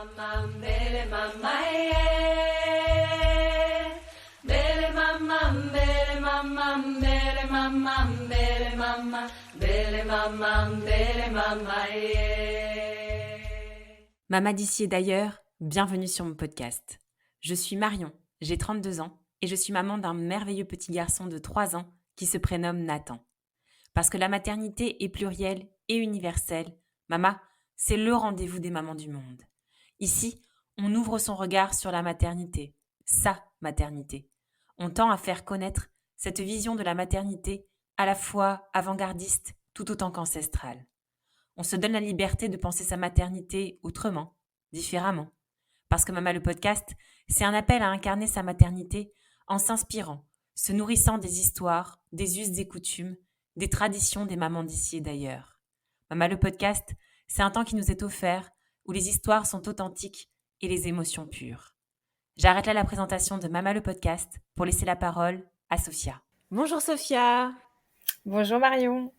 mama, mbele mama, yeah. Mbele mama, mbele mama, mbele mama, mbele mama, mbele mama, mbele mama, yeah. Maman d'ici et d'ailleurs, bienvenue sur mon podcast. Je suis Marion, j'ai 32 ans et je suis maman d'un merveilleux petit garçon de 3 ans qui se prénomme Nathan. Parce que la maternité est plurielle et universelle, Mama, c'est le rendez-vous des mamans du monde. Ici, on ouvre son regard sur la maternité, sa maternité. On tend à faire connaître cette vision de la maternité à la fois avant-gardiste tout autant qu'ancestrale. On se donne la liberté de penser sa maternité autrement, différemment. Parce que Mama le podcast, c'est un appel à incarner sa maternité en s'inspirant, se nourrissant des histoires, des us et coutumes, des traditions des mamans d'ici et d'ailleurs. Mama le podcast, c'est un temps qui nous est offert où les histoires sont authentiques et les émotions pures. J'arrête là la présentation de Mama le podcast pour laisser la parole à Sophia. Bonjour Sophia. Bonjour Marion.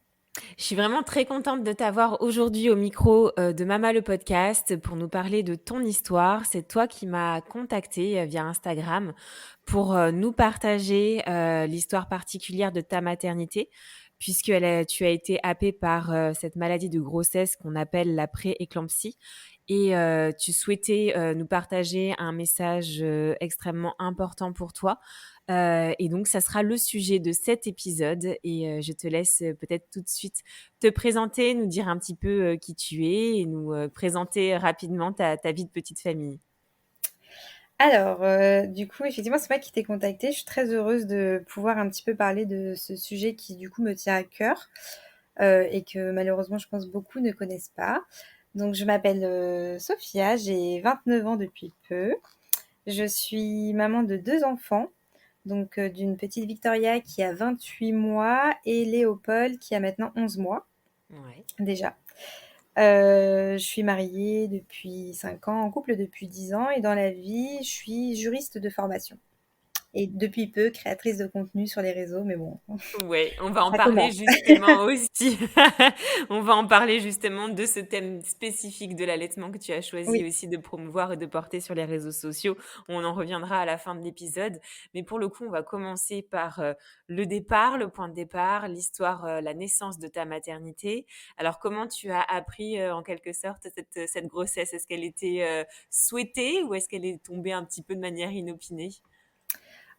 Je suis vraiment très contente de t'avoir aujourd'hui au micro de Mama le podcast pour nous parler de ton histoire. C'est toi qui m'as contactée via Instagram pour nous partager l'histoire particulière de ta maternité, puisque tu as été happée par cette maladie de grossesse qu'on appelle la pré-éclampsie. Et tu souhaitais nous partager un message extrêmement important pour toi. Et donc, ça sera le sujet de cet épisode. Et je te laisse peut-être tout de suite te présenter, nous dire un petit peu qui tu es et nous présenter rapidement ta vie de petite famille. Alors, du coup, effectivement, c'est moi qui t'ai contactée. Je suis très heureuse de pouvoir un petit peu parler de ce sujet qui, du coup, me tient à cœur et que malheureusement, je pense beaucoup ne connaissent pas. Donc, je m'appelle Sophia, j'ai 29 ans depuis peu. Je suis maman de 2 enfants, donc d'une petite Victoria qui a 28 mois et Léopold qui a maintenant 11 mois Ouais. déjà. Je suis mariée depuis 5 ans, en couple depuis 10 ans et dans la vie, je suis juriste de formation. Et depuis peu, créatrice de contenu sur les réseaux, mais bon, Ouais, on va en ça parler commence. justement aussi. On va en parler justement de ce thème spécifique de l'allaitement que tu as choisi Oui. aussi de promouvoir et de porter sur les réseaux sociaux. On en reviendra à la fin de l'épisode. Mais pour le coup, on va commencer par le départ, le point de départ, l'histoire, la naissance de ta maternité. Alors, comment tu as appris en quelque sorte cette grossesse? Est-ce qu'elle était souhaitée ou est-ce qu'elle est tombée un petit peu de manière inopinée?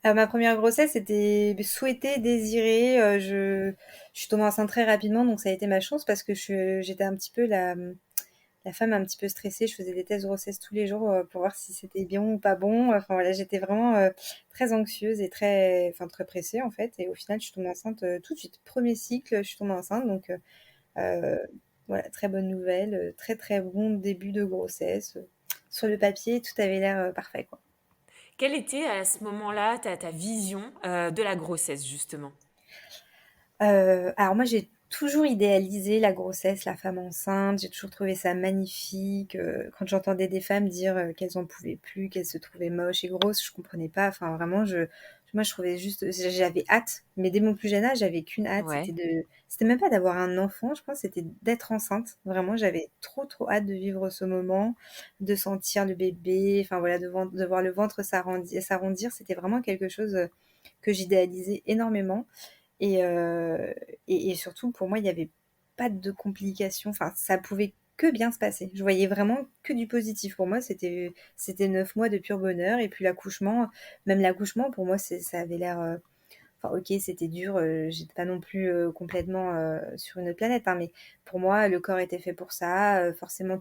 Ma première grossesse était souhaitée, désirée. Je suis tombée enceinte très rapidement, donc ça a été ma chance parce que j'étais un petit peu la femme un petit peu stressée. Je faisais des tests de grossesse tous les jours pour voir si c'était bien ou pas bon. Enfin voilà, j'étais vraiment très anxieuse et très pressée en fait. Et au final, je suis tombée enceinte tout de suite. Premier cycle, je suis tombée enceinte. Donc euh, voilà, très bonne nouvelle, très très bon début de grossesse. Sur le papier, tout avait l'air parfait, quoi. Quelle était à ce moment-là ta vision de la grossesse justement? Alors moi, j'ai toujours idéalisé la grossesse, la femme enceinte. J'ai toujours trouvé ça magnifique. Quand j'entendais des femmes dire qu'elles en pouvaient plus, qu'elles se trouvaient moches et grosses, je comprenais pas. Enfin, vraiment, moi, je trouvais juste, j'avais hâte. Mais dès mon plus jeune âge, j'avais qu'une hâte. Ouais. C'était même pas d'avoir un enfant. Je pense, c'était d'être enceinte. Vraiment, j'avais trop, trop hâte de vivre ce moment, de sentir le bébé. Enfin voilà, de voir le ventre s'arrondir. C'était vraiment quelque chose que j'idéalisais énormément. Et surtout, pour moi, il n'y avait pas de complications. Enfin, ça pouvait que bien se passer. Je voyais vraiment que du positif. Pour moi, c'était 9 mois de pur bonheur. Et puis l'accouchement, même l'accouchement, pour moi, ça avait l'air. Enfin, ok, c'était dur. J'étais pas non plus complètement sur une autre planète, hein, mais pour moi, le corps était fait pour ça. Forcément,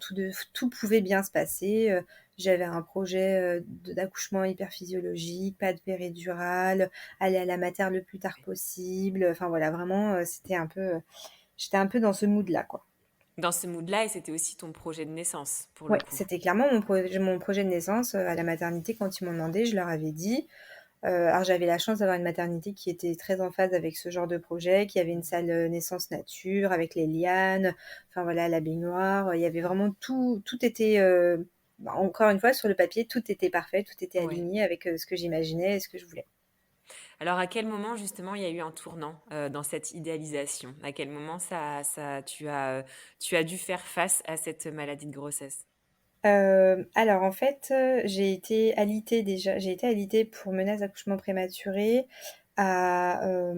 tout pouvait bien se passer. J'avais un projet d'accouchement hyper physiologique, pas de péridurale, aller à la mater le plus tard possible. Enfin voilà, vraiment, j'étais un peu dans ce mood-là, quoi. Dans ce mood-là, et c'était aussi ton projet de naissance, pour le Ouais, coup. c'était clairement mon projet de naissance à la maternité quand ils m'ont demandé, je leur avais dit. Alors j'avais la chance d'avoir une maternité qui était très en phase avec ce genre de projet, qui avait une salle naissance nature avec les lianes, enfin voilà, la baignoire. Il y avait vraiment tout était, encore une fois, sur le papier, tout était parfait, tout était Ouais. aligné avec ce que j'imaginais et ce que je voulais. Alors, à quel moment, justement, il y a eu un tournant dans cette idéalisation? À quel moment tu as dû faire face à cette maladie de grossesse? Alors en fait, j'ai été alitée pour menace d'accouchement prématuré à,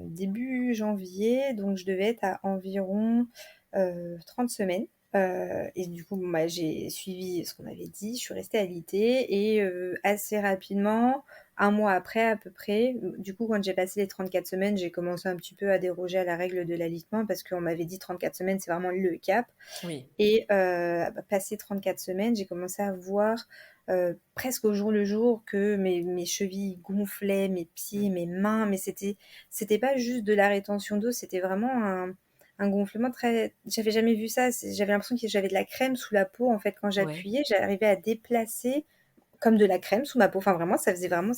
début janvier, donc je devais être à environ, 30 semaines, et du coup, bon, bah, j'ai suivi ce qu'on m'avait dit, je suis restée alitée et assez rapidement, un mois après à peu près, du coup, quand j'ai passé les 34 semaines, j'ai commencé un petit peu à déroger à la règle de l'alitement parce qu'on m'avait dit 34 semaines, c'est vraiment le cap. Oui. Et passé 34 semaines, j'ai commencé à voir presque au jour le jour que mes chevilles gonflaient, mes pieds, Mmh. mes mains, mais c'était pas juste de la rétention d'eau, c'était vraiment un gonflement très... J'avais jamais vu ça, j'avais l'impression que j'avais de la crème sous la peau, en fait, quand Ouais. j'appuyais, j'arrivais à déplacer comme de la crème sous ma peau. Enfin, vraiment, ça faisait vraiment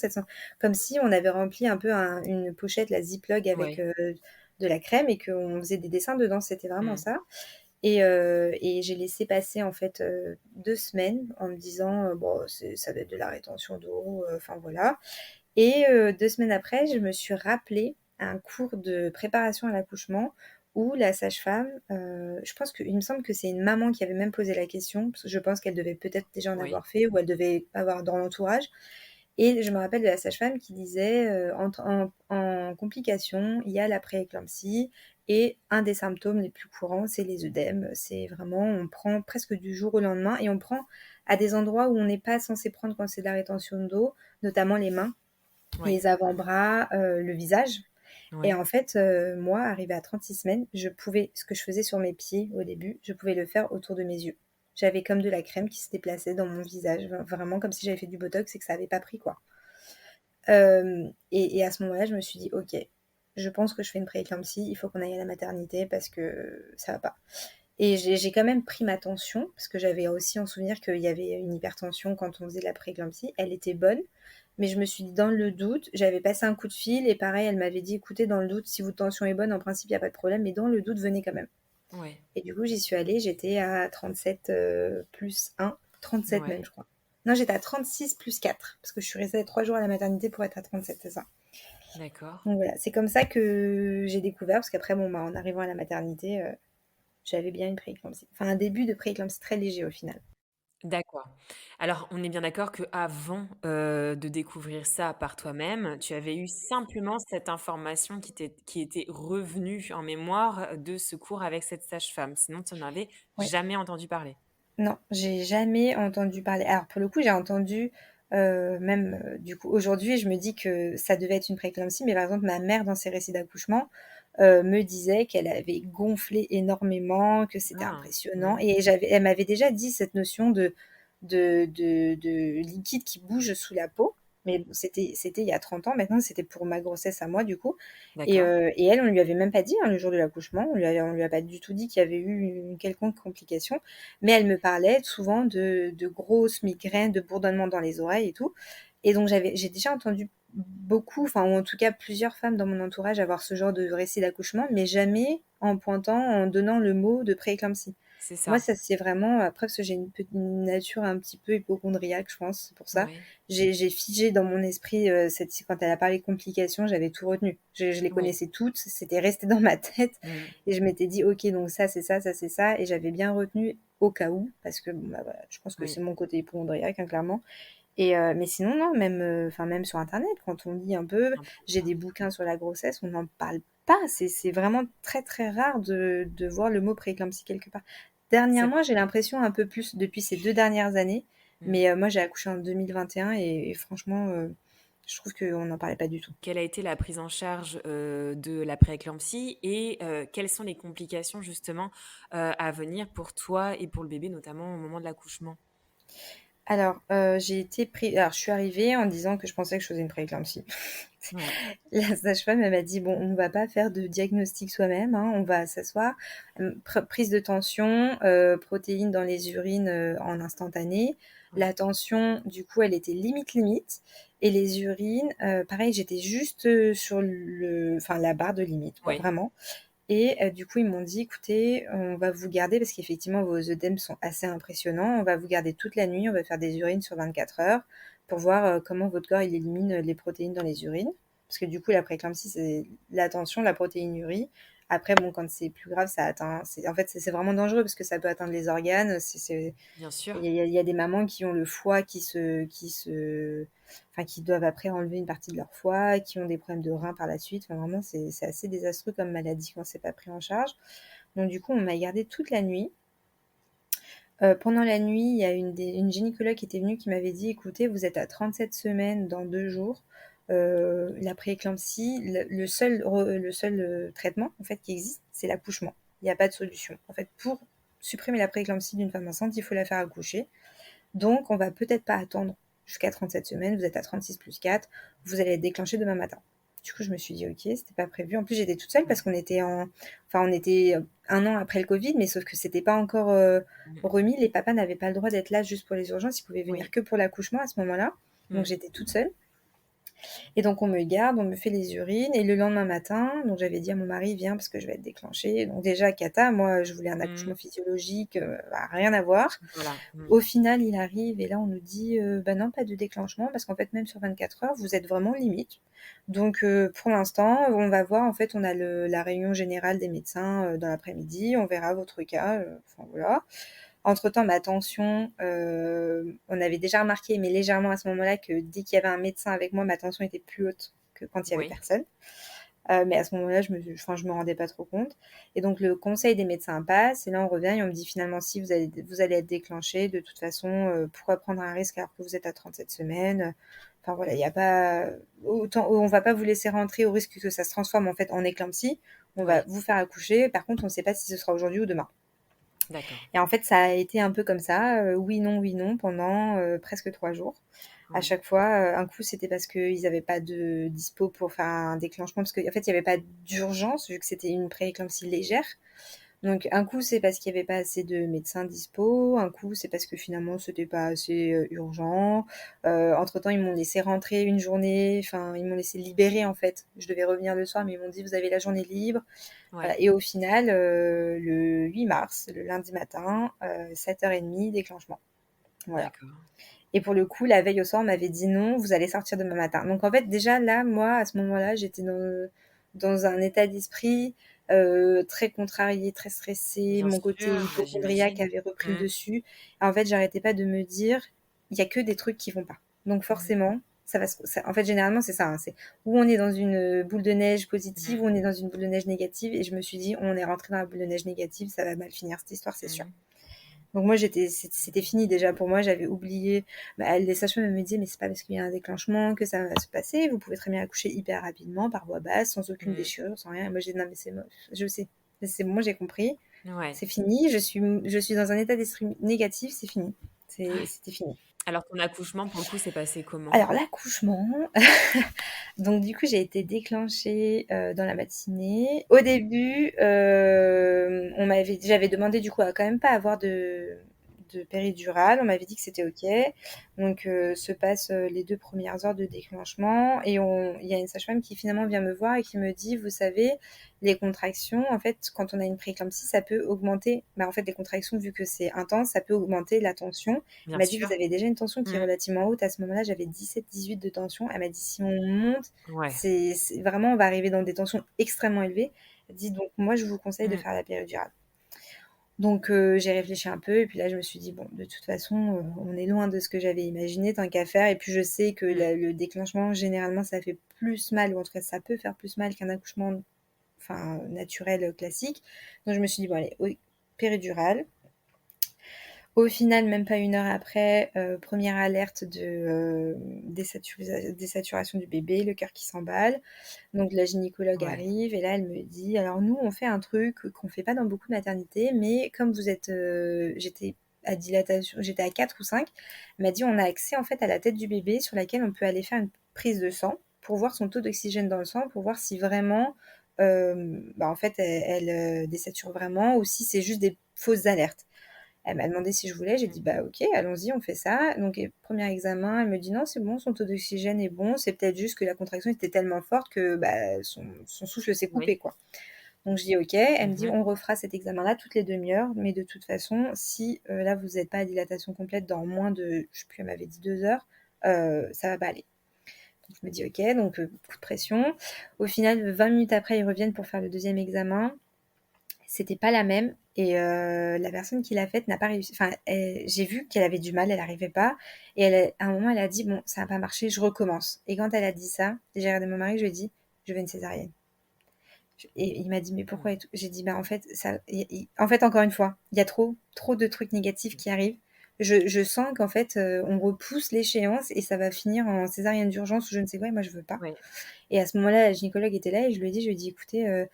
comme si on avait rempli un peu une pochette, la Ziploc, avec Ouais. de la crème et qu'on faisait des dessins dedans. C'était vraiment Mmh. ça. Et j'ai laissé passer en fait 2 semaines en me disant bon, ça doit être de la rétention d'eau, enfin voilà. Et 2 semaines après, je me suis rappelé un cours de préparation à l'accouchement où la sage-femme, je pense qu'il me semble que c'est une maman qui avait même posé la question, parce que je pense qu'elle devait peut-être déjà en Oui. avoir fait ou elle devait avoir dans l'entourage. Et je me rappelle de la sage-femme qui disait en complication, il y a la prééclampsie et un des symptômes les plus courants, c'est les œdèmes. C'est vraiment, on prend presque du jour au lendemain et on prend à des endroits où on n'est pas censé prendre quand c'est de la rétention d'eau, notamment les mains, Oui. les avant-bras, le visage. Et Oui. en fait, moi, arrivée à 36 semaines, je pouvais, ce que je faisais sur mes pieds au début, je pouvais le faire autour de mes yeux. J'avais comme de la crème qui se déplaçait dans mon visage, vraiment comme si j'avais fait du botox et que ça n'avait pas pris, quoi. Et à ce moment-là, je me suis dit, ok, je pense que je fais une prééclampsie, il faut qu'on aille à la maternité parce que ça va pas. Et j'ai quand même pris ma tension, parce que j'avais aussi en souvenir qu'il y avait une hypertension quand on faisait de la prééclampsie. Elle était bonne, mais je me suis dit, dans le doute, j'avais passé un coup de fil, et pareil, elle m'avait dit, écoutez, dans le doute, si votre tension est bonne, en principe, il n'y a pas de problème, mais dans le doute, venez quand même. Ouais. Et du coup, j'y suis allée, j'étais à 37 plus 1, 37 même, Ouais. je crois. Non, j'étais à 36 plus 4, parce que je suis restée 3 jours à la maternité pour être à 37, c'est ça. D'accord. Donc voilà, c'est comme ça que j'ai découvert, parce qu'après, bon, bah, en arrivant à la maternité, j'avais bien une prééclampsie. Enfin, un début de prééclampsie très léger au final. D'accord. Alors, on est bien d'accord qu'avant, de découvrir ça par toi-même, tu avais eu simplement cette information qui était revenue en mémoire de ce cours avec cette sage-femme. Sinon, tu n'en avais Ouais. jamais entendu parler? Non, j'ai jamais entendu parler. Alors pour le coup, j'ai entendu, même, du coup, aujourd'hui, je me dis que ça devait être une prééclampsie, mais par exemple, ma mère, dans ses récits d'accouchement, me disait qu'elle avait gonflé énormément, que c'était Ah! impressionnant, Mmh. et elle m'avait déjà dit cette notion de liquide qui bouge sous la peau. Mais bon, c'était il y a 30 ans. Maintenant, c'était pour ma grossesse à moi, du coup. D'accord. Et elle, on lui avait même pas dit, hein, le jour de l'accouchement, on lui a pas du tout dit qu'il y avait eu une quelconque complication. Mais elle me parlait souvent de grosses migraines, de bourdonnements dans les oreilles et tout. Et donc j'ai déjà entendu beaucoup, enfin, ou en tout cas plusieurs femmes dans mon entourage avoir ce genre de récit d'accouchement, mais jamais en pointant, en donnant le mot de prééclampsie. C'est Moi, ça. ça c'est vraiment, après, parce que j'ai une nature un petit peu hypocondriaque, je pense, c'est pour ça. Oui. J'ai figé dans mon esprit, quand elle a parlé complications, j'avais tout retenu. Je les Oui. connaissais toutes, c'était resté dans ma tête. Mmh. Et je m'étais dit, ok, donc ça c'est ça, ça c'est ça. Et j'avais bien retenu au cas où, parce que bon, bah, voilà, je pense que c'est Oui. mon côté hypocondriaque, hein, clairement. Mais sinon, non, même, enfin, même sur Internet, quand on lit un peu, Un peu j'ai pas. des bouquins sur la grossesse, on n'en parle pas. C'est vraiment très très rare de voir le mot prééclampsie quelque part. C'est Dernièrement, j'ai l'impression un peu plus depuis ces 2 dernières années, mmh. mais moi j'ai accouché en 2021 et franchement, je trouve qu'on n'en parlait pas du tout. Quelle a été la prise en charge, de la prééclampsie et quelles sont les complications justement, à venir pour toi et pour le bébé, notamment au moment de l'accouchement? Alors, je suis arrivée en disant que je pensais que je faisais une prééclampsie. Ouais. La sage-femme, elle m'a dit: «Bon, on va pas faire de diagnostic soi-même, hein, on va s'asseoir, prise de tension, protéines dans les urines, en instantané». La Ouais. tension, du coup, elle était limite, limite, et les urines, pareil, j'étais juste, sur la barre de limite, quoi, Oui. vraiment. Et du coup, ils m'ont dit: «Écoutez, on va vous garder parce qu'effectivement vos œdèmes sont assez impressionnants. On va vous garder toute la nuit, on va faire des urines sur 24 heures pour voir, comment votre corps il élimine, les protéines dans les urines». Parce que du coup, la prééclampsie, c'est la tension, la protéinurie. Après, bon, quand c'est plus grave, ça atteint. En fait, c'est vraiment dangereux parce que ça peut atteindre les organes. Bien sûr. Il y a des mamans qui ont le foie enfin, qui doivent après enlever une partie de leur foie, qui ont des problèmes de reins par la suite. Enfin, vraiment, c'est assez désastreux comme maladie quand c'est pas pris en charge. Donc, du coup, on m'a gardée toute la nuit. Pendant la nuit, il y a une gynécologue qui était venue qui m'avait dit, écoutez, vous êtes à 37 semaines dans 2 jours. La prééclampsie, le seul traitement en fait qui existe, c'est l'accouchement. Il n'y a pas de solution. En fait, pour supprimer la prééclampsie d'une femme enceinte, il faut la faire accoucher. Donc, on va peut-être pas attendre jusqu'à 37 semaines. Vous êtes à 36 plus 4. Vous allez être déclenché demain matin. Du coup, je me suis dit, ok, c'était pas prévu. En plus, j'étais toute seule parce qu'on était on était 1 an après le Covid, mais sauf que c'était pas encore Mm. remis. Les papas n'avaient pas le droit d'être là juste pour les urgences. Ils pouvaient venir Oui. que pour l'accouchement à ce moment-là. Donc, Mm. j'étais toute seule. Et donc on me garde, on me fait les urines, et le lendemain matin, donc j'avais dit à mon mari, viens parce que je vais être déclenchée. Donc déjà, cata, moi je voulais un Mm. accouchement physiologique, rien à voir. Voilà. Mm. Au final, il arrive, et là on nous dit, bah non, pas de déclenchement, parce qu'en fait, même sur 24 heures, vous êtes vraiment limite. Donc pour l'instant, on va voir, en fait, on a la réunion générale des médecins dans l'après-midi, on verra votre cas, enfin voilà. Entre-temps, ma tension, on avait déjà remarqué, mais légèrement à ce moment-là, que dès qu'il y avait un médecin avec moi, ma tension était plus haute que quand il y avait Oui. personne. Mais à ce moment-là, je me rendais pas trop compte. Et donc, le conseil des médecins passe. Et là, on revient et on me dit finalement, si vous allez être déclenché, de toute façon, pourquoi prendre un risque alors que vous êtes à 37 semaines. Enfin voilà, il n'y a pas. On va pas vous laisser rentrer au risque que ça se transforme en fait en éclampsie. On va Oui. vous faire accoucher. Par contre, on ne sait pas si ce sera aujourd'hui ou demain. D'accord. Et en fait, ça a été un peu comme ça, oui, non, pendant presque 3 jours. À Oui. chaque fois, un coup, c'était parce qu'ils n'avaient pas de dispo pour faire un déclenchement, parce qu'en fait, il n'y avait pas d'urgence, vu que c'était une prééclampsie légère. Donc, un coup, c'est parce qu'il n'y avait pas assez de médecins dispo. Un coup, c'est parce que finalement, c'était pas assez urgent. Entre-temps, ils m'ont laissé rentrer une journée. Enfin, ils m'ont laissé libérer, en fait. Je devais revenir le soir, mais ils m'ont dit, vous avez la journée libre. Ouais. Voilà. Et au final, le 8 mars, le lundi matin, 7h30, déclenchement. Voilà. D'accord. Et pour le coup, la veille au soir, on m'avait dit non, vous allez sortir demain matin. Donc en fait, déjà là, moi, à ce moment-là, j'étais dans un état d'esprit très contrarié, très stressé. Bien Mon côté sûr, bah, hypochondriaque j'imagine. avait repris le Mm. dessus. Et en fait, j'arrêtais pas de me dire, il y a que des trucs qui vont pas. Donc Mm. forcément, en fait, généralement, c'est ça, hein, c'est où on est dans une boule de neige positive, Mm. ou on est dans une boule de neige négative. Et je me suis dit, on est rentré dans la boule de neige négative, ça va mal finir cette histoire, c'est sûr. Mm. Donc moi, c'était fini déjà pour moi, j'avais oublié. Bah, les sages-femmes me disaient, mais c'est pas parce qu'il y a un déclenchement que ça va se passer. Vous pouvez très bien accoucher hyper rapidement, par voie basse, sans aucune Mm. déchirure, sans rien. Et moi, j'ai dit, non, mais c'est moche. Je sais. C'est bon, j'ai compris. Ouais. C'est fini. Je suis dans un état d'esprit négatif, c'est fini. C'était fini. Alors ton accouchement, pour le coup, s'est passé comment? Alors l'accouchement, donc du coup j'ai été déclenchée dans la matinée. Au début, j'avais demandé du coup à quand même pas avoir de péridurale. On m'avait dit que c'était ok. Donc se passent les 2 premières heures de déclenchement et il y a une sage-femme qui finalement vient me voir et qui me dit, vous savez, les contractions, en fait, quand on a une prééclampsie, ça peut augmenter. Bah, en fait, les contractions, vu que c'est intense, ça peut augmenter la tension. Elle Bien m'a dit, sûr. vous avez déjà une tension qui est Mm. relativement haute. À ce moment-là, j'avais 17-18 de tension. Elle m'a dit, si on monte, Ouais. vraiment, on va arriver dans des tensions extrêmement élevées. Elle dit, donc, moi, je vous conseille de Mm. faire la péridurale. Donc, j'ai réfléchi un peu. Et puis là, je me suis dit, bon, de toute façon, on est loin de ce que j'avais imaginé, tant qu'à faire. Et puis, je sais que Mm. le déclenchement, généralement, ça fait plus mal, ou en tout cas, ça peut faire plus mal qu'un accouchement naturel classique. Donc, je me suis dit, bon, allez, oui, péridurale. Au final, même pas 1 heure après, première alerte de désaturation du bébé, le cœur qui s'emballe. Donc la gynécologue Ouais. arrive et là elle me dit, alors nous on fait un truc qu'on fait pas dans beaucoup de maternités, mais comme vous êtes, j'étais à dilatation, j'étais à 4 ou 5, elle m'a dit on a accès en fait à la tête du bébé sur laquelle on peut aller faire une prise de sang pour voir son taux d'oxygène dans le sang, pour voir si vraiment, en fait elle désature vraiment ou si c'est juste des fausses alertes. Elle m'a demandé si je voulais, j'ai Mm. dit bah ok, allons-y, on fait ça. Donc premier examen, elle me dit non, c'est bon, son taux d'oxygène est bon, c'est peut-être juste que la contraction était tellement forte que bah, son souffle s'est Oui. coupé quoi. Donc je dis ok, elle me dit Mhm. on refera cet examen-là toutes les demi-heures, mais de toute façon, si là vous n'êtes pas à dilatation complète dans moins de, je sais plus, elle m'avait dit 2 heures, ça va pas aller. Je me dis ok, donc coup de pression. Au final, 20 minutes après, ils reviennent pour faire le deuxième examen. C'était pas la même et la personne qui l'a faite n'a pas réussi. Enfin, j'ai vu qu'elle avait du mal, elle n'arrivait pas. Et à un moment, elle a dit bon, ça n'a pas marché, je recommence. Et quand elle a dit ça, j'ai regardé mon mari, je lui ai dit je veux une césarienne. Et il m'a dit mais pourquoi et tout. J'ai dit bah en fait en fait encore une fois, il y a trop de trucs négatifs qui arrivent. Je sens qu'en fait on repousse l'échéance et ça va finir en césarienne d'urgence ou je ne sais quoi et moi je veux pas. Ouais. Et à ce moment-là, la gynécologue était là et je lui ai dit écoutez,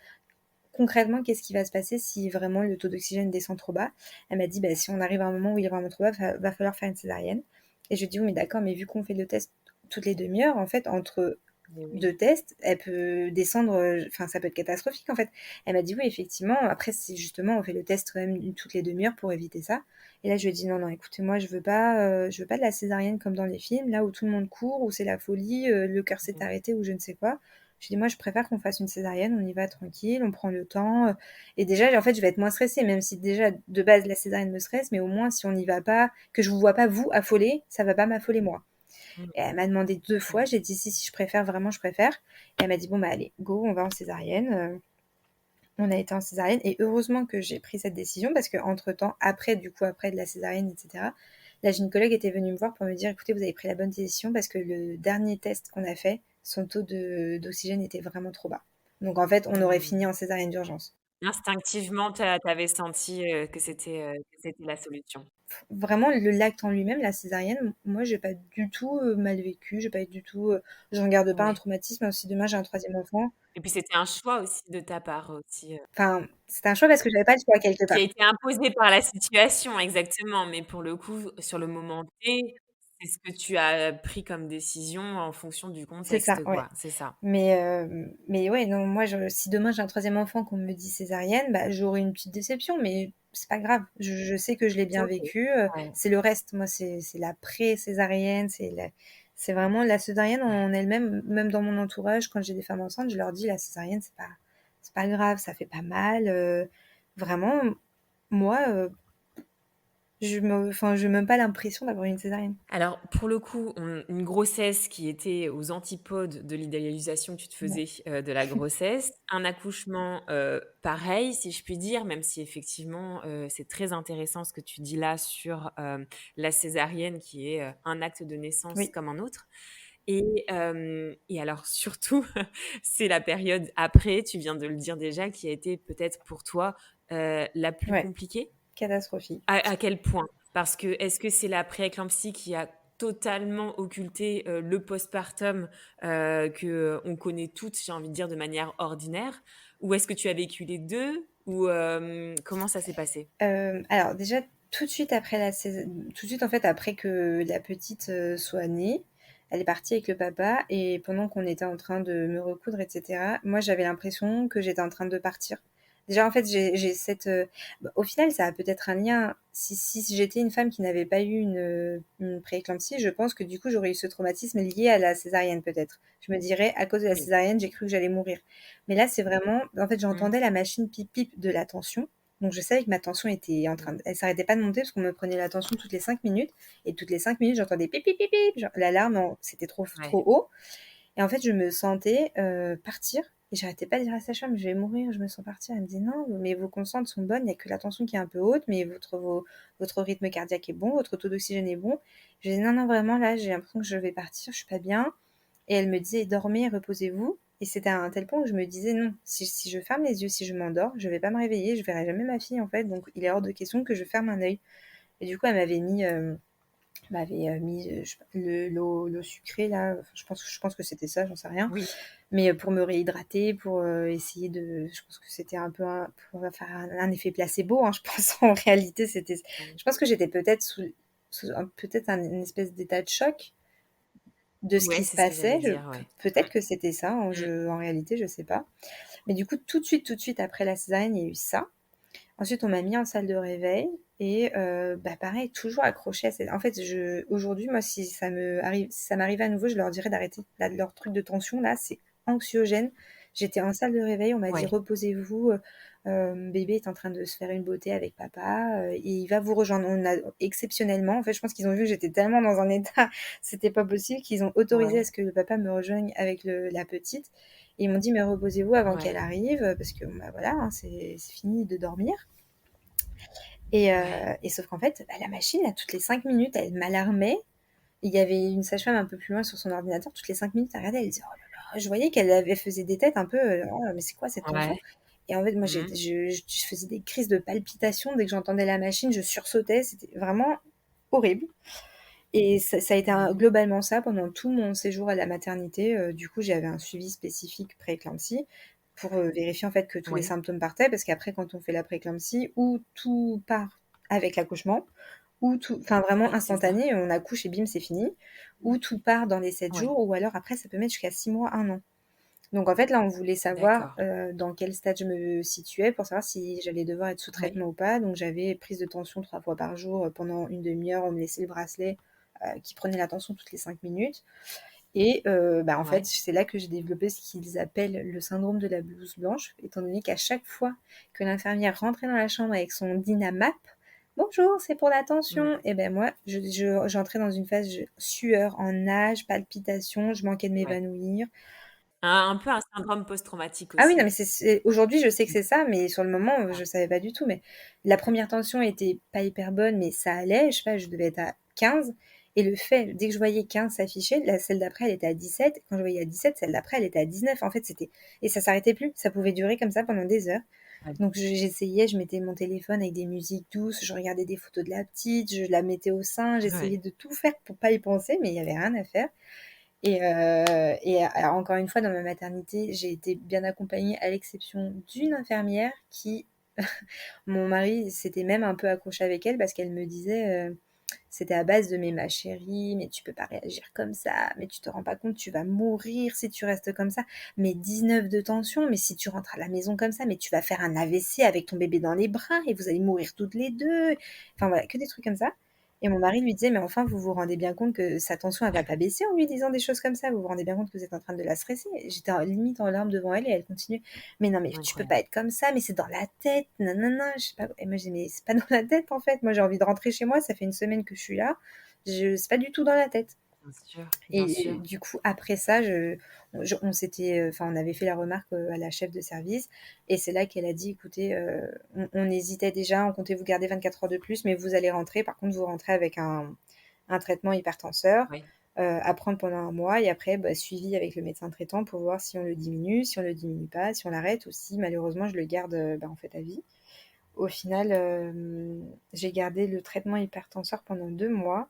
concrètement, qu'est-ce qui va se passer si vraiment le taux d'oxygène descend trop bas? Elle m'a dit bah, si on arrive à un moment où il est vraiment trop bas, va falloir faire une césarienne. Et je lui ai dit oui, mais d'accord, mais vu qu'on fait le test toutes les demi-heures, en fait, entre Mais oui. deux tests, elle peut descendre, enfin, ça peut être catastrophique en fait. Elle m'a dit oui, effectivement. Après, c'est justement, on fait le test quand même toutes les demi-heures pour éviter ça. Et là, je lui ai dit non, non, écoutez, moi, je veux pas de la césarienne comme dans les films, là où tout le monde court, où c'est la folie, le cœur s'est Mhm. arrêté ou je ne sais quoi. Je dis moi, je préfère qu'on fasse une césarienne, on y va tranquille, on prend le temps. Et déjà, en fait, je vais être moins stressée, même si déjà, de base, la césarienne me stresse, mais au moins, si on n'y va pas, que je vous vois pas, vous, affoler, ça va pas m'affoler moi. Mhm. Et elle m'a demandé 2 fois, Mhm. j'ai dit si je préfère, vraiment je préfère. Et elle m'a dit bon bah allez, go, on va en césarienne. On a été en césarienne et heureusement que j'ai pris cette décision parce que entre temps, après du coup après de la césarienne, etc. La gynécologue était venue me voir pour me dire écoutez vous avez pris la bonne décision parce que le dernier test qu'on a fait, son taux d'oxygène était vraiment trop bas. Donc en fait on aurait Mhm. fini en césarienne d'urgence. Instinctivement, tu avais senti, que c'était la solution. Vraiment l'acte en lui-même, la césarienne, moi j'ai pas du tout mal vécu, j'ai pas du tout, j'en garde pas un Ouais. traumatisme. Même si demain j'ai un troisième enfant. Et puis c'était un choix aussi de ta part aussi, Enfin, c'était un choix parce que j'avais pas le choix quelque qui part. a été imposé par la situation, exactement. Mais pour le coup, sur le moment T, c'est ce que tu as pris comme décision en fonction du C'est ça, contexte, ouais. quoi. C'est ça. Mais ouais, non, moi, si demain j'ai un troisième enfant qu'on me dit césarienne, bah, j'aurai une petite déception, mais c'est pas grave. Je sais que je l'ai C'est bien OK. vécu. Ouais. C'est le reste, moi, c'est la pré-césarienne, c'est vraiment la césarienne en elle-même. Même dans mon entourage, quand j'ai des femmes enceintes, je leur dis la césarienne, c'est pas grave, ça fait pas mal. Vraiment, moi, enfin, je n'ai même pas l'impression d'avoir une césarienne. Alors, pour le coup, une grossesse qui était aux antipodes de l'idéalisation que tu te Ouais. faisais, de la grossesse. Un accouchement, pareil, si je puis dire, même si effectivement, c'est très intéressant ce que tu dis là sur, la césarienne qui est, un acte de naissance Oui, comme un autre. Et alors surtout, c'est la période après, tu viens de le dire déjà, qui a été peut-être pour toi, la plus ouais, compliquée? catastrophique. À quel point? Parce que est-ce que c'est la prééclampsie qui a totalement occulté, le postpartum, qu'on connaît toutes, j'ai envie de dire, de manière ordinaire? Ou est-ce que tu as vécu les 2? Ou, comment ça s'est passé? Alors déjà, tout de suite en fait après que la petite, soit née, elle est partie avec le papa et pendant qu'on était en train de me recoudre et cetera, moi j'avais l'impression que j'étais en train de partir. Déjà en fait j'ai cette, bah, au final ça a peut-être un lien si j'étais une femme qui n'avait pas eu une prééclampsie, je pense que du coup j'aurais eu ce traumatisme lié à la césarienne peut-être. Je me dirais: «À cause de la Oui. césarienne, j'ai cru que j'allais mourir». Mais là c'est vraiment en fait Mmh. j'entendais la machine pip pip de la tension donc je savais que ma tension était en train Mmh. de elle s'arrêtait pas de monter parce qu'on me prenait la tension toutes les 5 minutes et toutes les 5 minutes, j'entendais pip pip pip pip, genre l'alarme c'était Ouais. trop haut et en fait, je me sentais, partir et j'arrêtais pas de dire à la sage-femme: «Je vais mourir, je me sens partir». Elle me dit: «Non, mais vos constantes sont bonnes, il y a que la tension qui est un peu haute, mais votre rythme cardiaque est bon, votre taux d'oxygène est bon». Je dis: «Non, non, vraiment là, j'ai l'impression que je vais partir, je suis pas bien». Et elle me disait: «Dormez, reposez-vous». Et c'était à un tel point que je me disais: «Non, si je ferme les yeux, si je m'endors, je vais pas me réveiller, je verrai jamais ma fille, en fait, donc il est hors de question que je ferme un œil». Et du coup, elle m'avait mis, je sais pas, l'eau sucrée là, enfin, je pense que c'était ça, j'en sais rien. Oui. Mais, pour me réhydrater, pour, essayer je pense que c'était un peu pour faire un effet placebo, hein, je pense en réalité Mmh. je pense que j'étais peut-être peut-être une espèce d'état de choc de ce Ouais, qui se c'est ce que j'allais passait. dire, ouais. Peut-être que c'était ça, Mmh. en réalité, je sais pas. Mais du coup, tout de suite après la césarienne, il y a eu ça. Ensuite, on m'a mis en salle de réveil et bah, pareil, toujours accrochée à cette en fait, aujourd'hui, moi, si ça m'arrivait à nouveau, je leur dirais d'arrêter. Là, leur truc de tension, là, c'est anxiogène. J'étais en salle de réveil, on m'a dit: Ouais. «Reposez-vous, bébé est en train de se faire une beauté avec papa, et il va vous rejoindre. On a exceptionnellement, en fait, je pense qu'ils ont vu que j'étais tellement dans un état, c'était pas possible, qu'ils ont autorisé à Ouais, ce que le papa me rejoigne avec la petite. Et ils m'ont dit, mais reposez-vous avant qu'elle ouais, arrive, parce que bon, bah, voilà, hein, c'est fini de dormir. ouais. Et sauf qu'en fait, bah, la machine, là, toutes les 5 minutes, elle m'alarmait. Il y avait une sage-femme un peu plus loin sur son ordinateur, toutes les 5 minutes, elle regardait, elle disait, oh là là, je voyais faisait des têtes un peu, oh, mais c'est quoi cette tension? Ouais. Et en fait, moi, Mmh. je faisais des crises de palpitations dès que j'entendais la machine, je sursautais, c'était vraiment horrible. Et ça a été Mmh. globalement ça pendant tout mon séjour à la maternité. Du coup, j'avais un suivi spécifique pré-éclampsie pour vérifier en fait que tous les Oui, symptômes partaient, parce qu'après, quand on fait la pré-éclampsie, ou tout part avec l'accouchement, ou tout, enfin vraiment oui, c'est ça. instantané, on accouche et bim, c'est fini, ou tout part dans les 7 Ouais, jours, ou alors après, ça peut mettre jusqu'à 6 mois, 1 an. Donc en fait, là, on voulait savoir d'accord. dans quel stade je me situais pour savoir si j'allais devoir être sous Oui, traitement ou pas. Donc j'avais prise de tension 3 fois par jour pendant une demi-heure. On me laissait le bracelet qui prenait la tension toutes les 5 minutes. Et bah, en fait, ouais. c'est là que j'ai développé ce qu'ils appellent le syndrome de la blouse blanche, étant donné qu'à chaque fois que l'infirmière rentrait dans la chambre avec son Dynamap, bonjour, c'est pour la Mmh. tension. Et ben moi, j'entrais dans une phase sueur en nage, palpitations, je manquais de Ouais. m'évanouir. Un peu un syndrome post-traumatique Ah oui, non, aussi. mais aujourd'hui, je sais que Mmh. c'est ça, mais sur le moment, Ouais, je savais pas du tout. Mais la première tension était pas hyper bonne, mais ça allait. Je sais pas, je devais être à 15. Et le fait, dès que je voyais 15 s'afficher, celle d'après, elle était à 17. Quand je voyais à 17, celle d'après, elle était à 19. En fait, c'était. Et ça s'arrêtait plus. Ça pouvait durer comme ça pendant des heures. ouais, Donc j'essayais, je mettais mon téléphone avec des musiques douces, je regardais des photos de la petite, je la mettais au sein, j'essayais ouais. de tout faire pour pas y penser, mais il y avait rien à faire. Et alors encore une fois, dans ma maternité, j'ai été bien accompagnée, à l'exception d'une infirmière qui, mon mari s'était même un peu accroché avec elle parce qu'elle me disait, c'était à base de: «Mais ma chérie, mais tu peux pas réagir comme ça, mais tu te rends pas compte, tu vas mourir si tu restes comme ça. Mais 19 de tension, mais si tu rentres à la maison comme ça, mais tu vas faire un AVC avec ton bébé dans les bras et vous allez mourir toutes les 2.» Enfin voilà, que des trucs comme ça. Et mon mari lui disait: «Mais enfin, vous vous rendez bien compte que sa tension, elle va pas baisser en lui disant des choses comme ça? Vous vous rendez bien compte que vous êtes en train de la stresser?» J'étais limite en larmes devant elle et elle continue: «Mais non, mais tu peux pas Incroyable. être comme ça, mais c'est dans la tête, nanana, je sais pas.» Et moi, je dis: «Mais c'est pas dans la tête, en fait. Moi, j'ai envie de rentrer chez moi. Ça fait une semaine que je suis là. C'est pas du tout dans la tête.» Bien sûr, bien Et sûr. du coup, après ça, on s'était, enfin, on avait fait la remarque à la chef de service. Et c'est là qu'elle a dit: «Écoutez, on hésitait déjà, on comptait vous garder 24 heures de plus, mais vous allez rentrer. Par contre, vous rentrez avec un traitement hypertenseur Oui, à prendre pendant 1 mois, et après, bah, suivi avec le médecin traitant pour voir si on le diminue, si on le diminue pas, si on l'arrête, ou si malheureusement je le garde bah, en fait à vie.» Au final, j'ai gardé le traitement hypertenseur pendant 2 mois.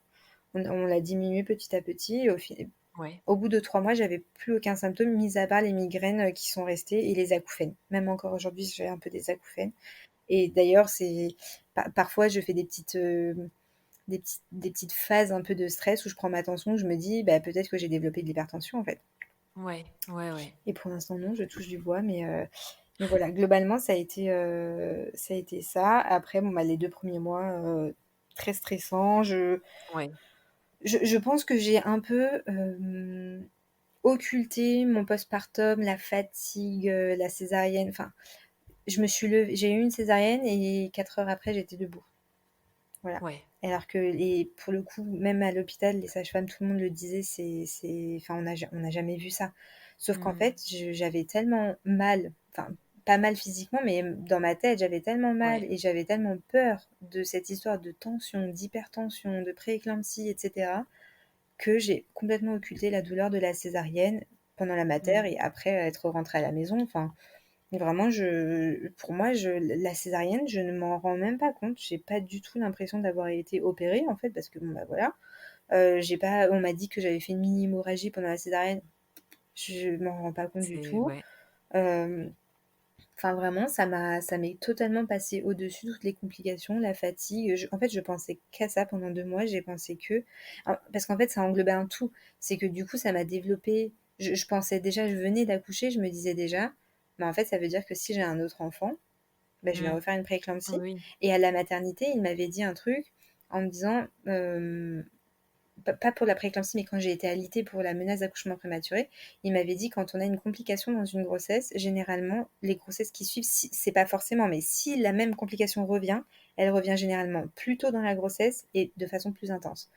On l'a diminué petit à petit. Et ouais. au bout de 3 mois, j'avais plus aucun symptôme, mis à part les migraines qui sont restées et les acouphènes. Même encore aujourd'hui, j'ai un peu des acouphènes. Et d'ailleurs, parfois, je fais des petites phases un peu de stress où je prends ma tension, où je me dis, bah, peut-être que j'ai développé de l'hypertension en fait. Ouais, ouais, ouais. Et pour l'instant, non, je touche du bois, mais voilà, globalement, ça a été ça. Après, bon, bah, les 2 premiers mois, très stressants. Ouais, Je pense que j'ai un peu occulté mon postpartum, la fatigue, la césarienne. Enfin, j'ai eu une césarienne et 4 heures après, j'étais debout. Voilà. ouais. Alors que, et pour le coup, même à l'hôpital, les sages-femmes, tout le monde le disait, enfin, on n'a jamais vu ça. Sauf qu'en Mmh. fait, j'avais tellement mal, enfin, pas mal physiquement, mais dans ma tête, j'avais tellement mal Ouais. et j'avais tellement peur de cette histoire de tension, d'hypertension, de prééclampsie, etc., que j'ai complètement occulté la douleur de la césarienne pendant la mater Mmh. et après être rentrée à la maison. Enfin, vraiment, pour moi, la césarienne, je ne m'en rends même pas compte. J'ai pas du tout l'impression d'avoir été opérée, en fait, parce que bon, bah voilà. J'ai pas, on m'a dit que j'avais fait une mini hémorragie pendant la césarienne. Je m'en rends pas compte du C'est tout. ouais. Euh, Enfin, vraiment, ça m'est totalement passé au-dessus, toutes les complications, la fatigue. En fait, je pensais qu'à ça pendant 2 mois. J'ai pensé que. Parce qu'en fait, ça englobait un tout. C'est que du coup, ça m'a développé. Je pensais déjà, je venais d'accoucher, je me disais déjà, mais en fait, ça veut dire que si j'ai un autre enfant, ben, je vais Mmh. refaire une prééclampsie. Oui. Et à la maternité, il m'avait dit un truc en me disant, pas pour la prééclampsie, mais quand j'ai été alitée pour la menace d'accouchement prématuré, il m'avait dit quand on a une complication dans une grossesse, généralement, les grossesses qui suivent, c'est pas forcément, mais si la même complication revient, elle revient généralement plus tôt dans la grossesse et de façon plus intense.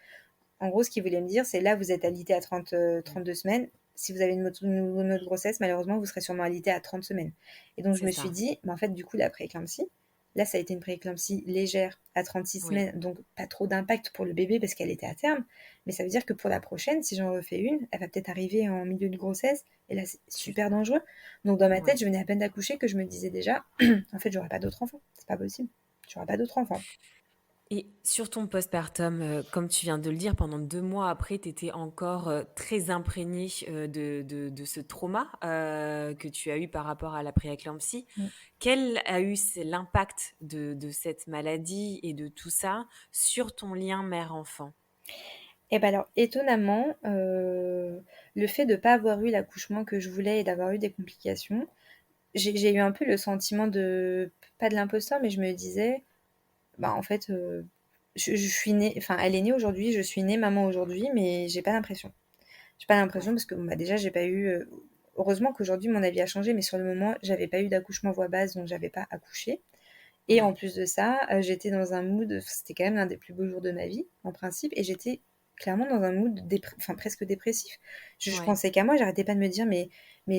En gros, ce qu'il voulait me dire, c'est là, vous êtes alité à 32 semaines. Si vous avez une autre grossesse, malheureusement, vous serez sûrement alité à 30 semaines. Et donc, je C'est me suis ça. dit, en fait, du coup, la prééclampsie, là, ça a été une prééclampsie légère à 36 Oui, semaines, donc pas trop d'impact pour le bébé parce qu'elle était à terme. Mais ça veut dire que pour la prochaine, si j'en refais une, elle va peut-être arriver en milieu de grossesse. Et là, c'est c'est super ça. dangereux. Donc, dans ma tête, Ouais. je venais à peine d'accoucher que je me disais déjà, en fait, j'aurai pas d'autres enfants. C'est pas possible. J'aurai pas d'autres enfants. Et sur ton postpartum, comme tu viens de le dire, pendant 2 mois après, tu étais encore, très imprégnée, de ce trauma, que tu as eu par rapport à la prééclampsie. Mm. Quel a eu c'est l'impact de cette maladie et de tout ça sur ton lien mère-enfant? Et ben alors, étonnamment, le fait de pas avoir eu l'accouchement que je voulais et d'avoir eu des complications, j'ai eu un peu le sentiment de pas de l'imposteur, mais je me disais: «Bah, en fait, je suis née enfin, elle est née aujourd'hui, je suis née maman aujourd'hui, mais j'ai pas l'impression». J'ai pas l'impression Ouais. parce que, bon, bah, déjà, j'ai pas eu, heureusement qu'aujourd'hui mon avis a changé, mais sur le moment, j'avais pas eu d'accouchement voix basse, donc j'avais pas accouché et en Ouais. plus de ça, j'étais dans un mood, c'était quand même l'un des plus beaux jours de ma vie, en principe, et j'étais clairement dans un mood enfin presque dépressif. Je Ouais. pensais qu'à moi, j'arrêtais pas de me dire: «Mais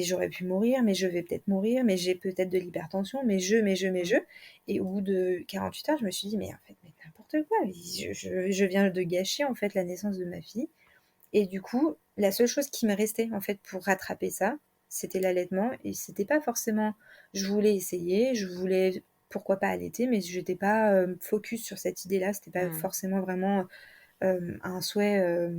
j'aurais pu mourir, mais je vais peut-être mourir, mais j'ai peut-être de l'hypertension, mais je» Mmh. et au bout de 48 heures, je me suis dit: «Mais en fait, mais n'importe quoi, je viens de gâcher, en fait, la naissance de ma fille», et du coup, la seule chose qui me restait, en fait, pour rattraper ça, c'était l'allaitement, et c'était pas forcément, je voulais essayer, je voulais pourquoi pas allaiter, mais j'étais pas focus sur cette idée-là, c'était pas Mmh. forcément vraiment un souhait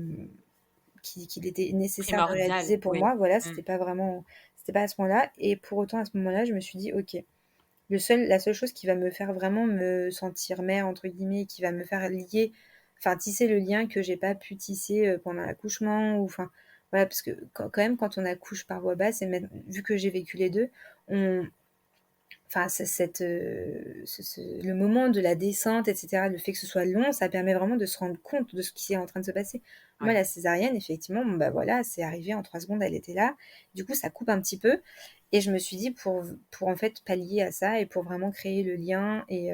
qu'il était nécessaire de Primordial, réaliser pour oui. moi. Voilà, Mmh. c'était pas à ce moment-là. Et pour autant, à ce moment-là, je me suis dit, ok, la seule chose qui va me faire vraiment me sentir mère, entre guillemets, qui va me faire lier, enfin, tisser le lien que j'ai pas pu tisser pendant l'accouchement, ou enfin, voilà, parce que quand même, quand on accouche par voie basse, et même, vu que j'ai vécu les deux, on, enfin, le moment de la descente, etc., le fait que ce soit long, ça permet vraiment de se rendre compte de ce qui est en train de se passer. Moi, Ouais. la césarienne, effectivement, bon, bah voilà, c'est arrivé en 3 secondes, elle était là. Du coup, ça coupe un petit peu. Et je me suis dit, pour en fait pallier à ça et pour vraiment créer le lien et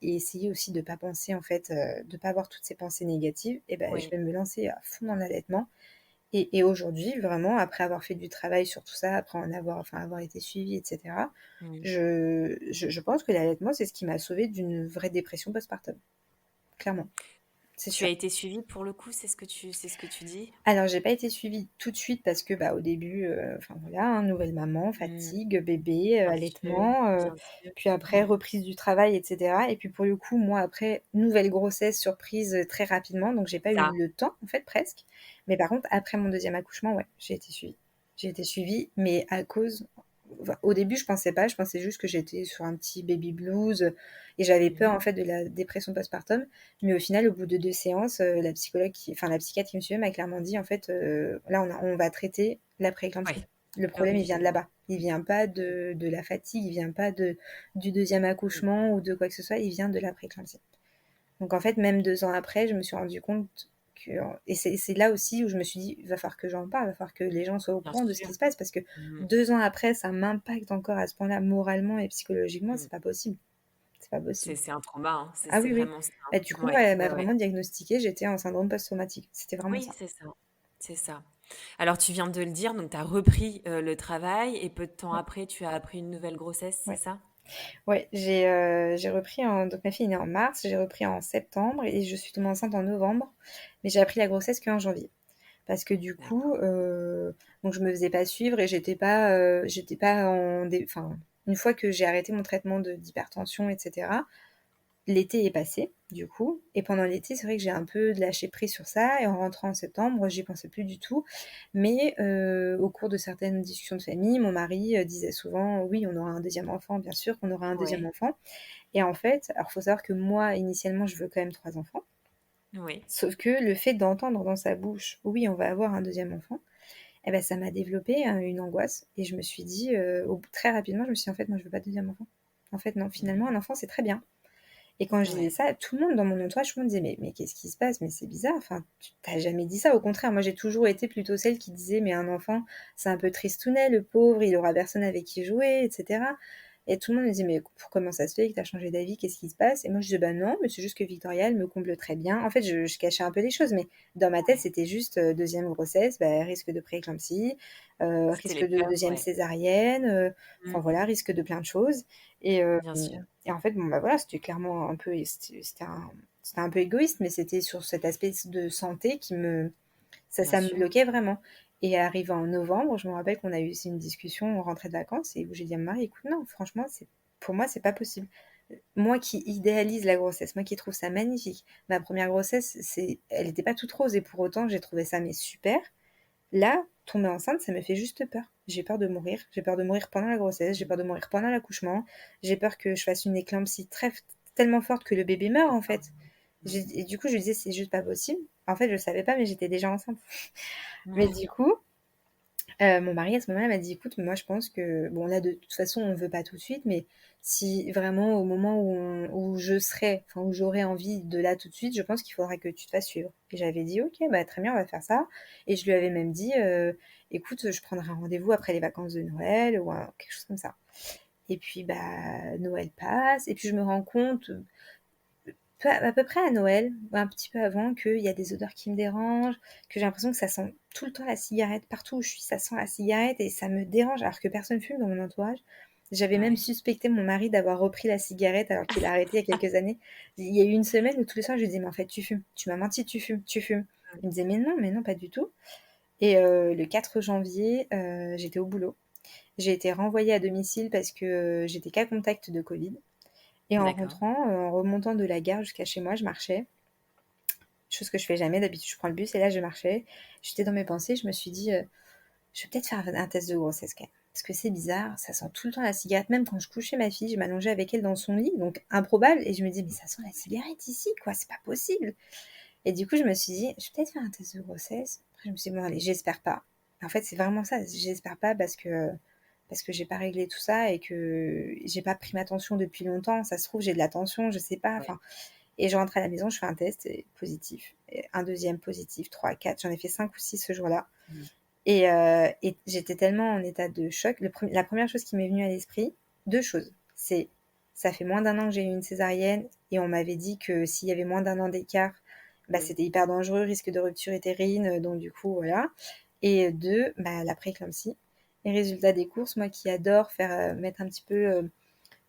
essayer aussi de ne pas penser, en fait, de ne pas avoir toutes ces pensées négatives, et ben, je Oui. vais me lancer à fond dans l'allaitement. Et aujourd'hui, vraiment, après avoir fait du travail sur tout ça, après avoir été suivie, etc., Mmh. je pense que l'allaitement, c'est ce qui m'a sauvée d'une vraie dépression postpartum. Clairement, c'est Tu sûr. as été suivie pour le coup, c'est ce que tu dis? Alors, j'ai pas été suivie tout de suite parce que, bah, au début, enfin voilà, hein, nouvelle maman, Mmh. fatigue, bébé, Bien sûr, allaitement, bien sûr. puis après Mmh. reprise du travail, etc. Et puis pour le coup, moi, après, nouvelle grossesse, surprise très rapidement, donc j'ai pas eu Ça. le temps, en fait, presque. Mais par contre, après mon deuxième accouchement, ouais, j'ai été suivie. J'ai été suivie, mais à cause, enfin, au début, je pensais pas, je pensais juste que j'étais sur un petit baby blues, et j'avais peur, Mmh. en fait, de la dépression postpartum. Mais au final, au bout de 2 séances, la psychiatre qui me suivait m'a clairement dit, en fait, là, on va traiter la prééclampsie. Ouais. Le Ah problème, il oui, vient de là-bas. Il vient pas de la fatigue, il vient pas du deuxième mmh, accouchement ou de quoi que ce soit, il vient de la prééclampsie. Donc en fait, même 2 ans après, je me suis rendu compte que, et c'est là aussi où je me suis dit, il va falloir que j'en parle, il va falloir que les gens soient au bien courant de ce sûr. qui se passe, parce que Mmh. 2 ans après, ça m'impacte encore à ce point-là, moralement et psychologiquement, Mmh. c'est pas possible. C'est pas possible. C'est un trauma, hein, Ah c'est oui, oui. vraiment ça, Bah, du hein. coup, Ouais, elle m'a ouais, ouais. vraiment diagnostiquée, j'étais en syndrome post-traumatique. C'était vraiment Oui, ça. c'est ça, c'est ça. Alors tu viens de le dire, donc tu as repris, le travail et peu de temps Ouais, après, tu as appris une nouvelle grossesse, c'est ouais. ça? Ouais, j'ai repris donc ma fille est née en mars, j'ai repris en septembre et je suis tombée enceinte en novembre, mais j'ai appris la grossesse qu'en janvier. Parce que du coup, D'accord. donc je me faisais pas suivre et j'étais pas enfin, une fois que j'ai arrêté mon traitement d'hypertension, etc., l'été est passé, du coup, et pendant l'été, c'est vrai que j'ai un peu lâché prise sur ça, et en rentrant en septembre, j'y pensais plus du tout. Mais au cours de certaines discussions de famille, mon mari disait souvent: «Oui, on aura un deuxième enfant, bien sûr qu'on aura un deuxième Ouais, enfant». Et en fait, alors faut savoir que moi, initialement, je veux quand même 3 enfants, oui. sauf que le fait d'entendre dans sa bouche: «Oui, on va avoir un deuxième enfant», eh ben ça m'a développé, une angoisse, et je me suis dit, très rapidement, je me suis dit: «En fait, moi, je veux pas de deuxième enfant. En fait, non, finalement, Mmh. un enfant, c'est très bien». Et quand je disais Ouais. ça, tout le monde dans mon entourage, tout le monde disait: «Mais qu'est-ce qui se passe? Mais c'est bizarre, enfin, tu jamais dit ça». Au contraire, moi, j'ai toujours été plutôt celle qui disait: «Mais un enfant, c'est un peu tristounet, le pauvre, il aura personne avec qui jouer» et cetera. Et tout le monde me dit: «Mais comment ça se fait que tu as changé d'avis? Qu'est-ce qui se passe?» Et moi, je disais: «Bah non, mais c'est juste que Victoria, elle me comble très bien». En fait, je cachais un peu les choses, mais dans ma tête, Ouais. c'était juste, 2e grossesse, bah, risque de prééclampsie, C'était risque les de peurs, 2e ouais. césarienne, enfin Mmh. voilà, risque de plein de choses. Et Bien sûr. et en fait, bon, bah, voilà, c'était clairement un peu c'était un peu égoïste, mais c'était sur cet aspect de santé qui me Bien ça me sûr. bloquait vraiment. Et arrivé en novembre, je me rappelle qu'on a eu aussi une discussion, on rentrait de vacances et où j'ai dit à mon mari: «Écoute, non, franchement, c'est pour moi, c'est pas possible». Moi qui idéalise la grossesse, moi qui trouve ça magnifique. Ma première grossesse, elle était pas toute rose et pour autant, j'ai trouvé ça mais super. Là, tomber enceinte, ça me fait juste peur. J'ai peur de mourir. J'ai peur de mourir pendant la grossesse, j'ai peur de mourir pendant l'accouchement, j'ai peur que je fasse une éclampsie tellement forte que le bébé meure, en fait. Mmh. Et du coup, je lui disais: «C'est juste pas possible». En fait, je le savais pas, mais j'étais déjà enceinte. Mais Mmh. du coup, mon mari, à ce moment-là, m'a dit: «Écoute, moi, je pense que bon, là, de toute façon, on veut pas tout de suite, mais si vraiment au moment où je serai, enfin, où j'aurai envie de là tout de suite, je pense qu'il faudra que tu te fasses suivre». Et j'avais dit: «OK, bah, très bien, on va faire ça». Et je lui avais même dit: «Écoute, je prendrai un rendez-vous après les vacances de Noël ou quelque chose comme ça». Et puis, bah, Noël passe et puis je me rends compte, à peu près à Noël, ou un petit peu avant, qu'il y a des odeurs qui me dérangent, que j'ai l'impression que ça sent tout le temps la cigarette. Partout où je suis, ça sent la cigarette et ça me dérange alors que personne fume dans mon entourage. J'avais même Ouais. suspecté mon mari d'avoir repris la cigarette alors qu'il a arrêté il y a quelques années. Il y a eu une semaine où tous les soirs je lui disais: «Mais en fait, tu fumes, tu m'as menti, tu fumes, tu fumes». Il me disait: mais non, pas du tout». Et le 4 janvier, j'étais au boulot. J'ai été renvoyée à domicile parce que j'étais cas contact de Covid. Et en D'accord. rentrant, en remontant de la gare jusqu'à chez moi, je marchais, chose que je fais jamais, d'habitude je prends le bus et là je marchais. J'étais dans mes pensées, je me suis dit: «Je vais peut-être faire un test de grossesse quand même». Parce que c'est bizarre, ça sent tout le temps la cigarette, même quand je couchais ma fille, je m'allongeais avec elle dans son lit, donc improbable et je me dis: «Mais ça sent la cigarette ici quoi, c'est pas possible». Et du coup, je me suis dit: «Je vais peut-être faire un test de grossesse». Après je me suis dit: «Bon allez, j'espère pas». En fait, c'est vraiment ça, j'espère pas parce que j'ai pas réglé tout ça et que j'ai pas pris ma tension depuis longtemps. Ça se trouve, j'ai de la tension, je sais pas, Ouais. enfin. Et je rentre à la maison, je fais un test et positif. Et un deuxième positif, 3, 4. J'en ai fait 5 ou 6 ce jour-là. Mmh. Et j'étais tellement en état de choc. La première chose qui m'est venue à l'esprit, deux choses. C'est, ça fait moins d'un an que j'ai eu une césarienne et on m'avait dit que s'il y avait moins d'un an d'écart, bah, Mmh. c'était hyper dangereux, risque de rupture utérine. Donc du coup, voilà. Et deux, bah, la prééclampsie. Et résultat des courses, moi qui adore faire mettre un petit peu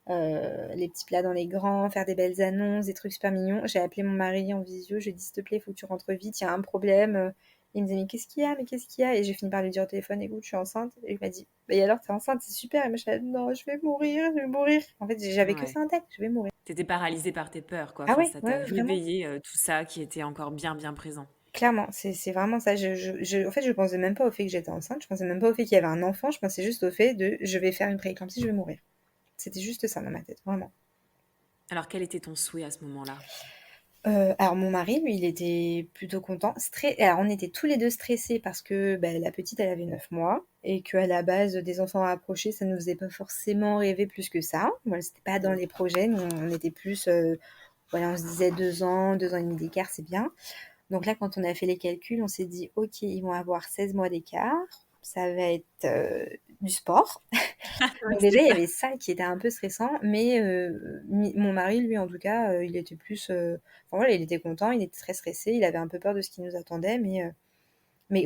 les petits plats dans les grands, faire des belles annonces, des trucs super mignons. J'ai appelé mon mari en visio, je lui ai dit: «S'il te plaît, il faut que tu rentres vite, il y a un problème». Il me disait: «Mais qu'est-ce qu'il y a? Mais qu'est-ce qu'il y a?» Et j'ai fini par lui dire au téléphone: «Écoute, je suis enceinte». Et il m'a dit: «Bah et alors, t'es enceinte, c'est super». Et moi, je suis là: «Non, je vais mourir, je vais mourir». En fait, j'avais que Ouais. ça en tête, je vais mourir. Tu étais paralysée par tes peurs, quoi. Ah Enfin, ouais, ça ouais, t'a ouais, vraiment. réveillé, tout ça qui était encore bien, bien présent. Clairement, c'est vraiment ça. En fait, je pensais même pas au fait que j'étais enceinte, je pensais même pas au fait qu'il y avait un enfant, je pensais juste au fait de: «Je vais faire une prééclampsie, je vais mourir». C'était juste ça dans ma tête, vraiment. Alors quel était ton souhait à ce moment-là? Alors mon mari, lui, il était plutôt content. Alors on était tous les 2 stressés parce que, bah, la petite, elle avait 9 mois et qu'à la base, des enfants rapprochés, ça ne nous faisait pas forcément rêver plus que ça. Voilà, c'était pas dans Mmh. les projets. Nous, on était plus, voilà, on se disait 2 ans et demi d'écart, c'est bien. Donc là, quand on a fait les calculs, on s'est dit: «OK, ils vont avoir 16 mois d'écart, ça va être, du sport». Ouais, Donc déjà, c'est il y ça. avait ça qui était un peu stressant, mais mon mari, lui, en tout cas, il était plus, enfin voilà, il était content, il était très stressé, il avait un peu peur de ce qui nous attendait, mais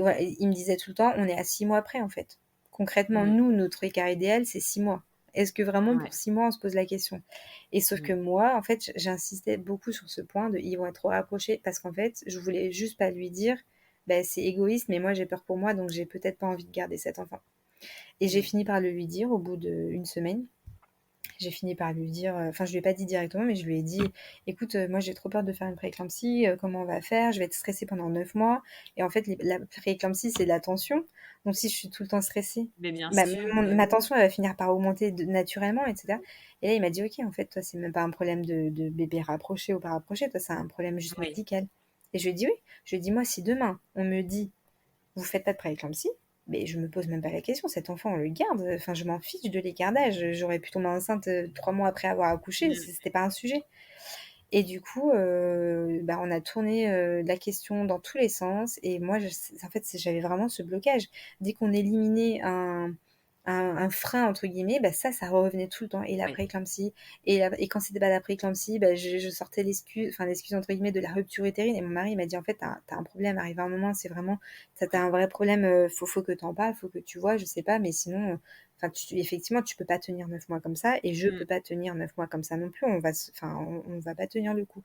voilà, il me disait tout le temps: «On est à 6 mois près, en fait». Concrètement, Mmh. nous, notre écart idéal, c'est 6 mois. Est-ce que vraiment pour Ouais. 6 mois, on se pose la question? Et sauf que Mmh. moi, en fait, j'insistais beaucoup sur ce point de: «Ils vont être trop rapprochés», parce qu'en fait, je voulais juste pas lui dire: «Bah, c'est égoïste, mais moi, j'ai peur pour moi, donc j'ai peut-être pas envie de garder cet enfant». Et j'ai Mmh. fini par le lui dire au bout d'une semaine. J'ai fini par lui dire, enfin je lui ai pas dit directement, mais je lui ai dit: «Écoute, moi j'ai trop peur de faire une prééclampsie, comment on va faire? Je vais être stressée pendant 9 mois». Et en fait, la prééclampsie, c'est de la tension. Donc si je suis tout le temps stressée, Mais bien bah, sûr, mon beh ma oui. tension, elle va finir par augmenter naturellement et cetera. Et là, il m'a dit: «OK, en fait, toi, c'est même pas un problème de bébé rapproché ou pas rapproché, toi, c'est un problème juste Oui. médical». Et je lui ai dit: «Oui». Je lui ai dit: «Moi, si demain, on me dit: "Vous faites pas de prééclampsie"», mais je me pose même pas la question, cet enfant on le garde, enfin je m'en fiche de l'écartage, j'aurais pu tomber enceinte 3 mois après avoir accouché, Mmh. c'était pas un sujet. Et du coup, bah, on a tourné, la question dans tous les sens et moi en fait, j'avais vraiment ce blocage. Dès qu'on éliminait un «frein» entre guillemets, bah, ça revenait tout le temps et la Ouais. prééclampsie et quand c'était pas la prééclampsie, bah, je sortais l'excuse entre guillemets «de la rupture utérine» et mon mari il m'a dit: «En fait, tu as un problème, arrivé à un moment, c'est vraiment tu as un vrai problème, faut que tu en parles, faut que tu vois, je sais pas, mais sinon, enfin, effectivement, tu peux pas tenir 9 mois comme ça et je Mmh. peux pas tenir 9 mois comme ça non plus. On va pas tenir le coup.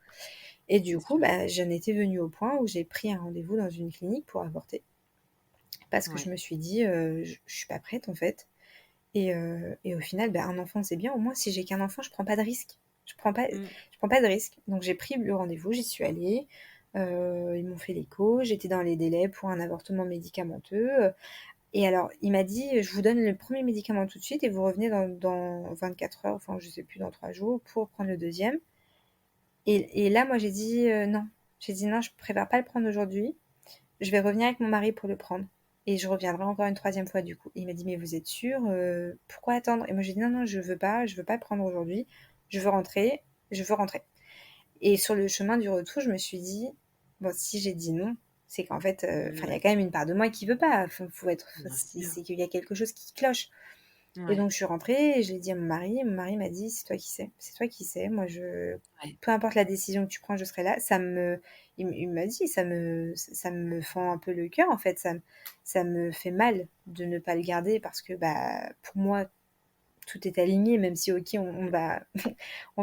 Et du C'est coup, sûr. bah, j'en étais venue au point où j'ai pris un rendez-vous dans une clinique pour avorter parce que je Ouais. me suis dit, je suis pas prête en fait. Et au final, bah, un enfant, c'est bien. Au moins, si j'ai qu'un enfant, je prends pas de risque. Mmh. Je prends pas de risque. Donc, j'ai pris le rendez-vous, j'y suis allée. Ils m'ont fait l'écho. J'étais dans les délais pour un avortement médicamenteux. Et alors, il m'a dit, je vous donne le premier médicament tout de suite et vous revenez dans 24 heures, enfin, je sais plus, dans 3 jours, pour prendre le deuxième. Et là, moi, j'ai dit non. J'ai dit non, je préfère pas le prendre aujourd'hui. Je vais revenir avec mon mari pour le prendre. Et je reviendrai encore une troisième fois du coup. Et il m'a dit, mais vous êtes sûr pourquoi attendre? Et moi, j'ai dit, non, non, je veux pas le prendre aujourd'hui. Je veux rentrer, je veux rentrer. Et sur le chemin du retour, je me suis dit, bon, si j'ai dit non, c'est qu'en fait, enfin, il y a Ouais, quand même une part de moi qui veut pas. bien sûr. C'est qu'il y a quelque chose qui cloche. Et Ouais, donc, je suis rentrée et je l'ai dit à mon mari. Mon mari m'a dit, c'est toi qui sais. C'est toi qui sais. ouais. Peu importe la décision que tu prends, je serai là. Il m'a dit, ça me fend un peu le cœur, en fait. Ça me fait mal de ne pas le garder parce que, bah, pour moi, tout est aligné, même si, ok, on va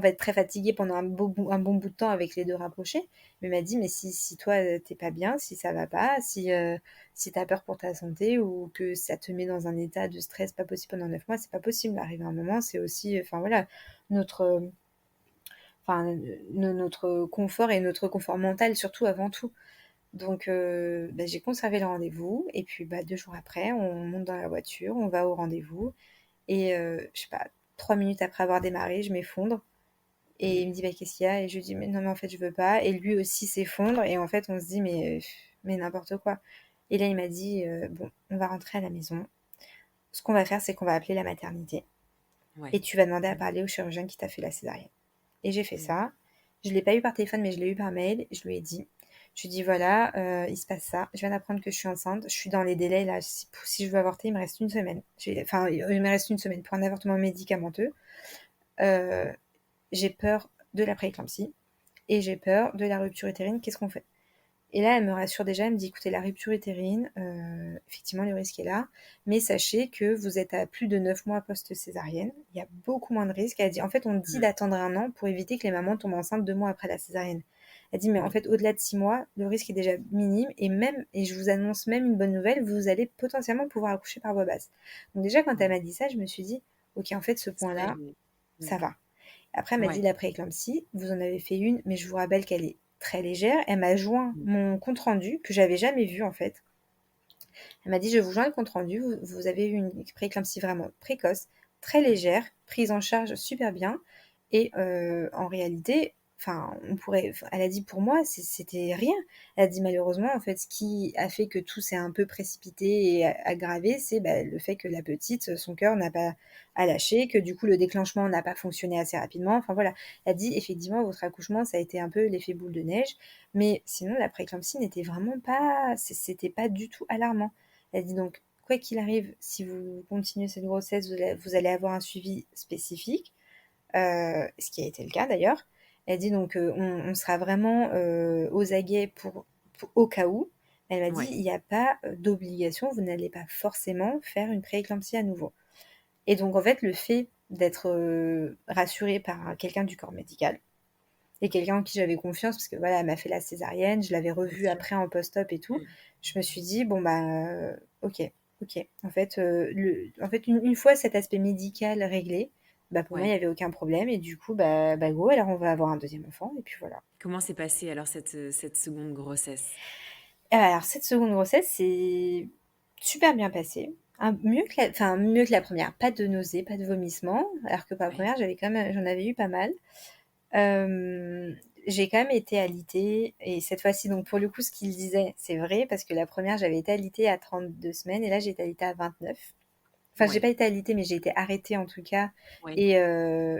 être très fatigué pendant un bon bout de temps avec les deux rapprochés. Mais il m'a dit, mais si toi, t'es pas bien, si ça va pas, si t'as peur pour ta santé ou que ça te met dans un état de stress pas possible pendant 9 mois, c'est pas possible. Arriver à un moment, c'est aussi, enfin voilà, notre, enfin, notre confort et notre confort mental, surtout avant tout. Donc, bah, j'ai conservé le rendez-vous. Et puis, bah, 2 jours après, on monte dans la voiture, on va au rendez-vous. Et je sais pas, 3 minutes après avoir démarré, je m'effondre. Et Mmh. il me dit, bah, qu'est-ce qu'il y a? Et je lui dis, mais non, mais en fait, je veux pas. Et lui aussi s'effondre. Et en fait, on se dit, mais n'importe quoi. Et là, il m'a dit, bon, on va rentrer à la maison. Ce qu'on va faire, c'est qu'on va appeler la maternité. Et Ouais. tu vas demander à Mmh. parler au chirurgien qui t'a fait la césarienne. Et j'ai fait Mmh. ça. Je l'ai pas eu par téléphone, mais je l'ai eu par mail. Je lui ai dit. Je lui ai dit, voilà, il se passe ça. Je viens d'apprendre que je suis enceinte. Je suis dans les délais, là. Si je veux avorter, il me reste une semaine. Enfin, il me reste une semaine pour un avortement médicamenteux. Euh, j'ai peur de la prééclampsie et j'ai peur de la rupture utérine. Qu'est-ce qu'on fait? Et là, elle me rassure déjà, elle me dit, écoutez, la rupture utérine, effectivement, le risque est là, mais sachez que vous êtes à plus de 9 mois post-césarienne, il y a beaucoup moins de risques. Elle dit, en fait, on dit Mmh. d'attendre un an pour éviter que les mamans tombent enceintes 2 mois après la césarienne. Elle dit, mais en Oui. fait, au-delà de 6 mois, le risque est déjà minime, et je vous annonce même une bonne nouvelle, vous allez potentiellement pouvoir accoucher par voie basse. Donc déjà, quand elle Ouais. m'a dit ça, je me suis dit, ok, en fait, ce Ça va point-là, aller. Mmh. ça va. Après, elle m'a dit Ouais. la prééclampsie, vous en avez fait une, mais je vous rappelle qu'elle est très légère. Elle m'a joint Mmh. mon compte rendu, que j'avais jamais vu en fait. Elle m'a dit, je vous joins le compte rendu, vous avez eu une prééclampsie vraiment précoce, très Ouais. légère, prise en charge super bien. Et en réalité, enfin, elle a dit pour moi, c'était rien. Elle a dit malheureusement, en fait, ce qui a fait que tout s'est un peu précipité et aggravé, c'est bah, le fait que la petite, son cœur n'a pas à lâcher, que du coup le déclenchement n'a pas fonctionné assez rapidement. Enfin voilà, elle a dit effectivement votre accouchement ça a été un peu l'effet boule de neige, mais sinon la prééclampsie n'était vraiment pas, c'était pas du tout alarmant. Elle dit donc quoi qu'il arrive, si vous continuez cette grossesse, vous allez avoir un suivi spécifique, ce qui a été le cas d'ailleurs. Elle dit donc on sera vraiment aux aguets au cas où. Elle m'a dit Ouais. il n'y a pas d'obligation, vous n'allez pas forcément faire une prééclampsie à nouveau. Et donc en fait le fait d'être rassurée par quelqu'un du corps médical et quelqu'un en qui j'avais confiance, parce que voilà, elle m'a fait la césarienne, je l'avais Bien revue sûr. après en post-op et tout, Mmh. je me suis dit bon bah ok, ok. En fait une fois cet aspect médical réglé, bah pour moi il Ouais. n'y avait aucun problème et du coup bah go, alors on va avoir un deuxième enfant et puis voilà. Comment s'est passée alors cette seconde grossesse? Alors cette seconde grossesse c'est super bien passé. Mieux que la première, pas de nausées, pas de vomissements, alors que pour la Ouais. première j'en avais eu pas mal. Hem, j'ai quand même été alitée et cette fois-ci, donc pour le coup, ce qu'il disait, c'est vrai parce que la première, j'avais été alitée à 32 semaines et là, j'ai été alitée à 29. Enfin, j'ai Ouais, pas été alitée, mais j'ai été arrêtée en tout cas. ouais, Et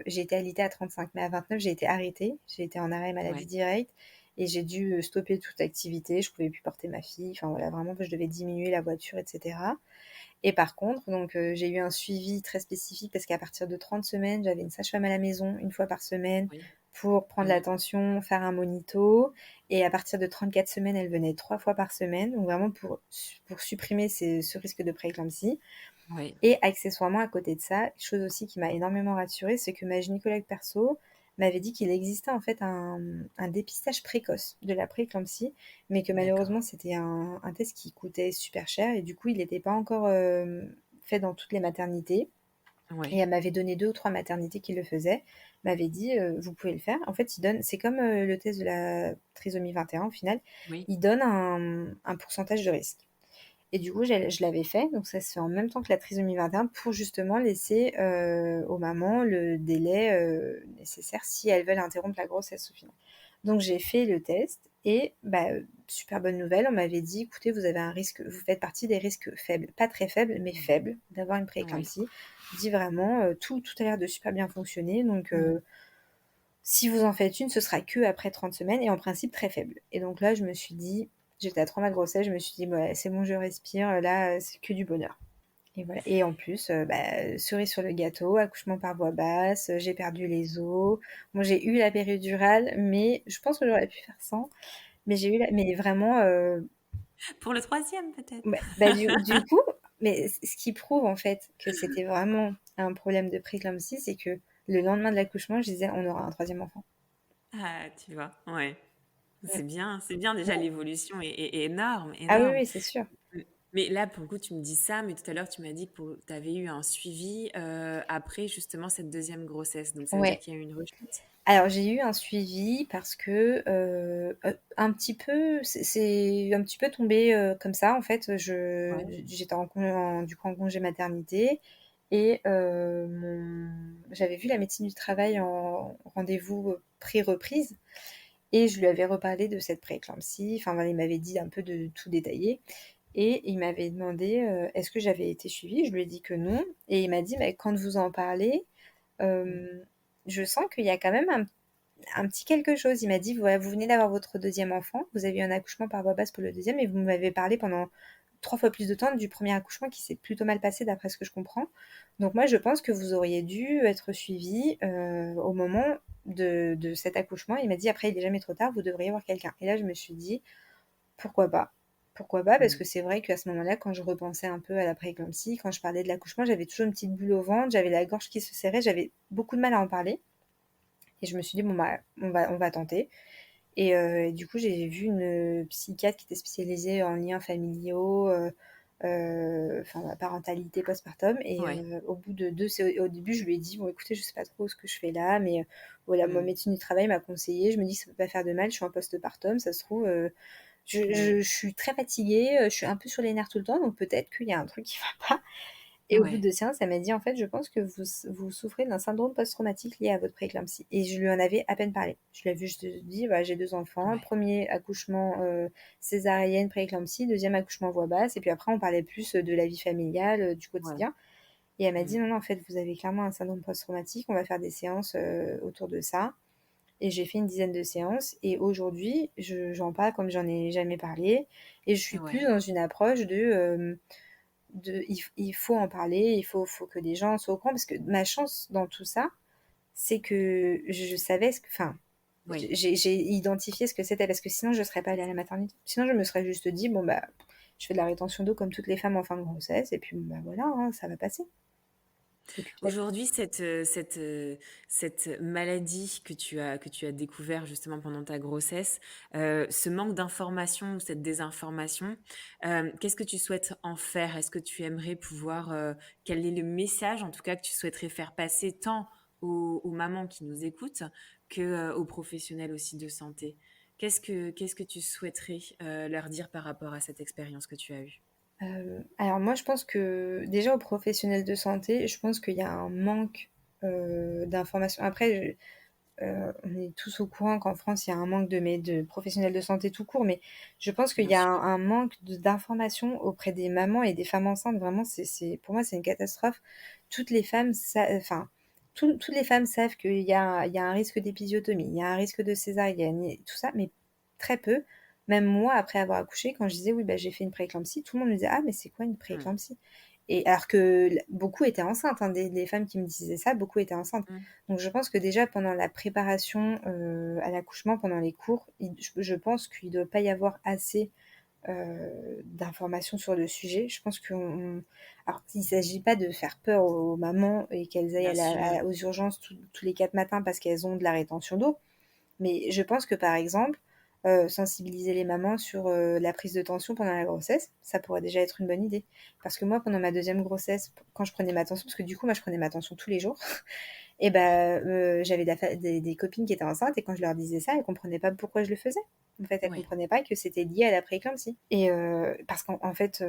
j'ai été alitée à 35, mais à 29, j'ai été arrêtée. J'ai été en arrêt maladie ouais, directe et j'ai dû stopper toute activité. Je pouvais plus porter ma fille. Enfin voilà, vraiment, je devais diminuer la voiture, etc. Et par contre, donc j'ai eu un suivi très spécifique parce qu'à partir de 30 semaines, j'avais une sage-femme à la maison une fois par semaine oui. pour prendre Mmh. l'attention, faire un monito. Et à partir de 34 semaines, elle venait 3 fois par semaine, donc vraiment pour supprimer ce risque de prééclampsie. Ouais, Et accessoirement, à côté de ça, chose aussi qui m'a énormément rassurée, c'est que ma gynécologue perso m'avait dit qu'il existait en fait un dépistage précoce de la prééclampsie, mais que d'accord. malheureusement c'était un test qui coûtait super cher et du coup il n'était pas encore fait dans toutes les maternités. Et Ouais, elle m'avait donné 2 ou 3 maternités qui le faisaient, m'avait dit vous pouvez le faire. En fait, il donne, c'est comme le test de la trisomie 21 au final, oui, il donne un pourcentage de risque. Et du coup, je l'avais fait, donc ça se fait en même temps que la trisomie 21 pour justement laisser aux mamans le délai nécessaire si elles veulent interrompre la grossesse au final. Donc j'ai fait le test et bah, super bonne nouvelle, on m'avait dit écoutez, vous avez un risque, vous faites partie des risques faibles, pas très faibles, mais mmh, faibles d'avoir une ouais, prééclampsie. Dit vraiment, tout a l'air de super bien fonctionner, donc mmh, si vous en faites une, ce sera que après 30 semaines et en principe très faible. Et donc là, je me suis dit, j'étais à 3 mois de grossesse, je me suis dit, ouais, c'est bon, je respire, là, c'est que du bonheur. Et voilà. Et en plus, bah, cerise sur le gâteau, accouchement par voie basse, j'ai perdu les os. Bon, j'ai eu la péridurale, mais je pense que j'aurais pu faire sans. Mais j'ai eu mais vraiment, pour le troisième peut-être? bah, du coup, mais ce qui prouve en fait que c'était vraiment un problème de prééclampsie, c'est que le lendemain de l'accouchement, je disais, on aura un troisième enfant. Ah, tu vois? Ouais. Mm. C'est bien déjà l'évolution est énorme, Ah oui, énorme. oui, c'est sûr. Mmh. Mais là, pour le coup, tu me dis ça, mais tout à l'heure, tu m'as dit que tu avais eu un suivi, après justement cette deuxième grossesse. Donc ça veut dire Ouais. qu'il y a eu une rechute? Alors j'ai eu un suivi parce que, un petit peu c'est un petit peu tombé, comme ça en fait, Ouais. j'étais du coup en congé maternité et j'avais vu la médecine du travail en rendez-vous, pré-reprise et je lui avais reparlé de cette prééclampsie. Enfin voilà, il m'avait dit un peu de tout détailler et il m'avait demandé, est-ce que j'avais été suivie? Je lui ai dit que non et il m'a dit: «Mais quand vous en parlez, Mmh. je sens qu'il y a quand même un petit quelque chose. Il m'a dit, voilà, vous venez d'avoir votre deuxième enfant, vous avez eu un accouchement par voie basse pour le deuxième, et vous m'avez parlé pendant 3 fois plus de temps du premier accouchement qui s'est plutôt mal passé d'après ce que je comprends. Donc moi, je pense que vous auriez dû être suivi au moment de cet accouchement. Il m'a dit, après, il n'est jamais trop tard, vous devriez voir quelqu'un. Et là, je me suis dit, pourquoi pas? Pourquoi pas? Parce Mmh. que c'est vrai qu'à ce moment-là, quand je repensais un peu à la prééclampsie, quand je parlais de l'accouchement, j'avais toujours une petite boule au ventre, j'avais la gorge qui se serrait, j'avais beaucoup de mal à en parler. Et je me suis dit, bon, bah, on va tenter. Et du coup, j'ai vu une psychiatre qui était spécialisée en liens familiaux, enfin, la parentalité postpartum. Et Ouais. au bout de au début, je lui ai dit, bon, écoutez, je sais pas trop ce que je fais là, mais voilà, mon Mmh. médecin du travail m'a conseillé. Je me dis que ça peut pas faire de mal, je suis en postpartum, ça se trouve, Mmh. je suis très fatiguée, je suis un peu sur les nerfs tout le temps, donc peut-être qu'il y a un truc qui va pas. Et au bout de Ouais. 2 séances, elle m'a dit: «En fait, je pense que vous souffrez d'un syndrome post-traumatique lié à votre prééclampsie» et je lui en avais à peine parlé. Je lui avais juste dit: «Voilà, j'ai 2 enfants, Ouais. premier accouchement, césarienne, prééclampsie, deuxième accouchement voix basse» et puis après on parlait plus, de la vie familiale, du Ouais. quotidien et elle m'a dit: Mmh. «Non, non, en fait, vous avez clairement un syndrome post-traumatique, on va faire des séances, autour de ça» et j'ai fait une dizaine de séances et aujourd'hui, j'en parle comme j'en ai jamais parlé et je suis plus Ouais. dans une approche il faut en parler, faut que les gens soient au courant parce que ma chance dans tout ça, c'est que je savais enfin, Oui. j'ai identifié ce que c'était parce que sinon je serais pas allée à la maternité. Sinon je me serais juste dit bon bah je fais de la rétention d'eau comme toutes les femmes en fin de grossesse et puis bon, bah voilà, hein, ça va passer. Et puis peut-être. Aujourd'hui, cette maladie que tu as découvert justement pendant ta grossesse, ce manque d'information ou cette désinformation, qu'est-ce que tu souhaites en faire? Est-ce que tu aimerais pouvoir, quel est le message en tout cas que tu souhaiterais faire passer tant aux mamans qui nous écoutent que, aux professionnels aussi de santé? Qu'est-ce que tu souhaiterais, leur dire par rapport à cette expérience que tu as eue? Alors moi je pense que déjà aux professionnels de santé, je pense qu'il y a un manque d'informations. Après on est tous au courant qu'en France, il y a un manque de professionnels de santé tout court, mais je pense qu'il Bien y a sûr. un manque d'information auprès des mamans et des femmes enceintes. Vraiment, pour moi, c'est une catastrophe. Toutes les femmes, enfin, toutes les femmes savent qu'il y a un risque d'épisiotomie, il y a un risque de césarienne, et tout ça, mais très peu. Même moi, après avoir accouché, quand je disais oui, bah, j'ai fait une prééclampsie, tout le monde me disait ah, mais c'est quoi une Mmh. prééclampsie? Et alors que beaucoup étaient enceintes, hein, des femmes qui me disaient ça, beaucoup étaient enceintes. Mmh. Donc je pense que déjà pendant la préparation à l'accouchement, pendant les cours, je pense qu'il ne doit pas y avoir assez d'informations sur le sujet. Je pense alors, il ne s'agit pas de faire peur aux mamans et qu'elles aillent Bien sûr. aux urgences tous les 4 matins parce qu'elles ont de la rétention d'eau. Mais je pense que par exemple, sensibiliser les mamans sur la prise de tension pendant la grossesse, ça pourrait déjà être une bonne idée. Parce que moi, pendant ma deuxième grossesse, quand je prenais ma tension, parce que du coup, moi, je prenais ma tension tous les jours, et ben, j'avais des copines qui étaient enceintes et quand je leur disais ça, elles comprenaient pas pourquoi je le faisais. En fait, elles Oui. comprenaient pas que c'était lié à la prééclampsie. Et parce qu'en fait,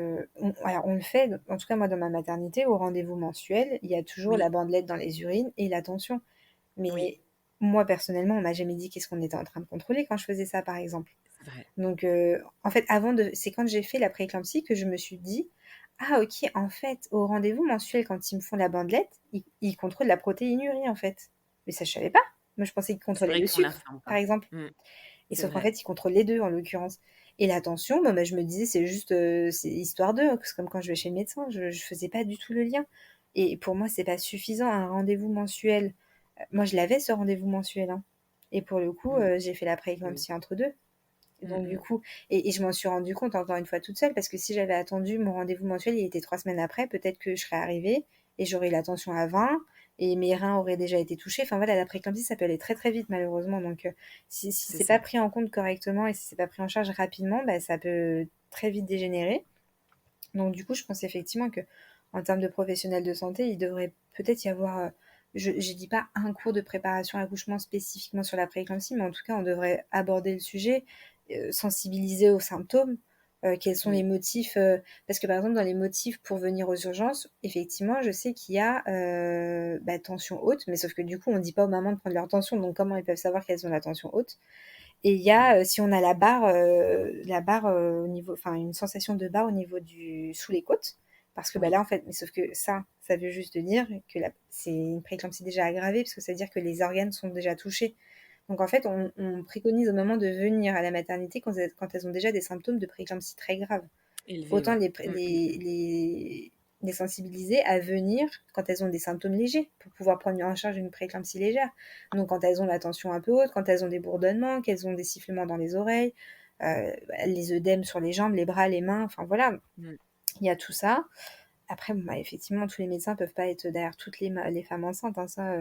alors on le fait, en tout cas moi dans ma maternité, au rendez-vous mensuel, il y a toujours la Oui. bandelette dans les urines et la tension. Oui. Mais moi personnellement, on m'a jamais dit qu'est-ce qu'on était en train de contrôler quand je faisais ça, par exemple. C'est vrai. Donc, en fait, c'est quand j'ai fait la prééclampsie que je me suis dit, ah ok, en fait, au rendez-vous mensuel, quand ils me font la bandelette, ils contrôlent la protéinurie, en fait. Mais ça, je savais pas. Moi, je pensais qu'ils C'est contrôlaient vrai le qu'on sucre, l'informe par pas. exemple. Mmh. Et C'est sauf qu'en vrai. fait, ils contrôlent les deux, en l'occurrence. Et la tension, bon, bah, je me disais, c'est juste, c'est histoire d'eux. C'est comme quand je vais chez le médecin, je faisais pas du tout le lien. Et pour moi, c'est pas suffisant, un rendez-vous mensuel. Moi, je l'avais, ce rendez-vous mensuel, hein. Et pour le coup, Mmh. j'ai fait la Oui. prééclampsie entre deux. Mmh Donc du mh. coup, et je m'en suis rendu compte encore une fois toute seule, parce que si j'avais attendu mon rendez-vous mensuel, il était 3 semaines après, peut-être que je serais arrivée et j'aurais eu la tension à 20 et mes reins auraient déjà été touchés. Enfin voilà, la prééclampsie, ça peut aller très très vite malheureusement. Donc si C'est c'est pas ça. pris en compte correctement et si c'est pas pris en charge rapidement, bah, ça peut très vite dégénérer. Donc du coup, je pense effectivement que en termes de professionnels de santé, il devrait peut-être y avoir, je dis pas un cours de préparation à l'accouchement spécifiquement sur la prééclampsie, mais en tout cas, on devrait aborder le sujet, sensibiliser aux symptômes, quels sont les Oui. motifs, parce que par exemple dans les motifs pour venir aux urgences, effectivement, je sais qu'il y a bah, tension haute, mais sauf que du coup, on dit pas aux mamans de prendre leur tension, donc comment elles peuvent savoir qu'elles ont la tension haute? Et il y Oui. a, si on a la barre, au niveau, enfin une sensation de barre au niveau du sous les côtes, parce que, bah, Oui. là, en fait, mais sauf que ça veut juste dire que c'est une prééclampsie déjà aggravée, parce que ça veut dire que les organes sont déjà touchés. Donc en fait, on préconise au moment de venir à la maternité quand elles ont déjà des symptômes de prééclampsie très graves. Élevé, Autant ouais. Mmh mh mh. les sensibiliser à venir quand elles ont des symptômes légers, pour pouvoir prendre en charge une prééclampsie légère. Donc quand elles ont la tension un peu haute, quand elles ont des bourdonnements, qu'elles ont des sifflements dans les oreilles, les œdèmes sur les jambes, les bras, les mains, enfin voilà, Mmh. il y a tout ça. Après, bon, bah, effectivement, tous les médecins peuvent pas être derrière toutes les femmes enceintes, hein, ça,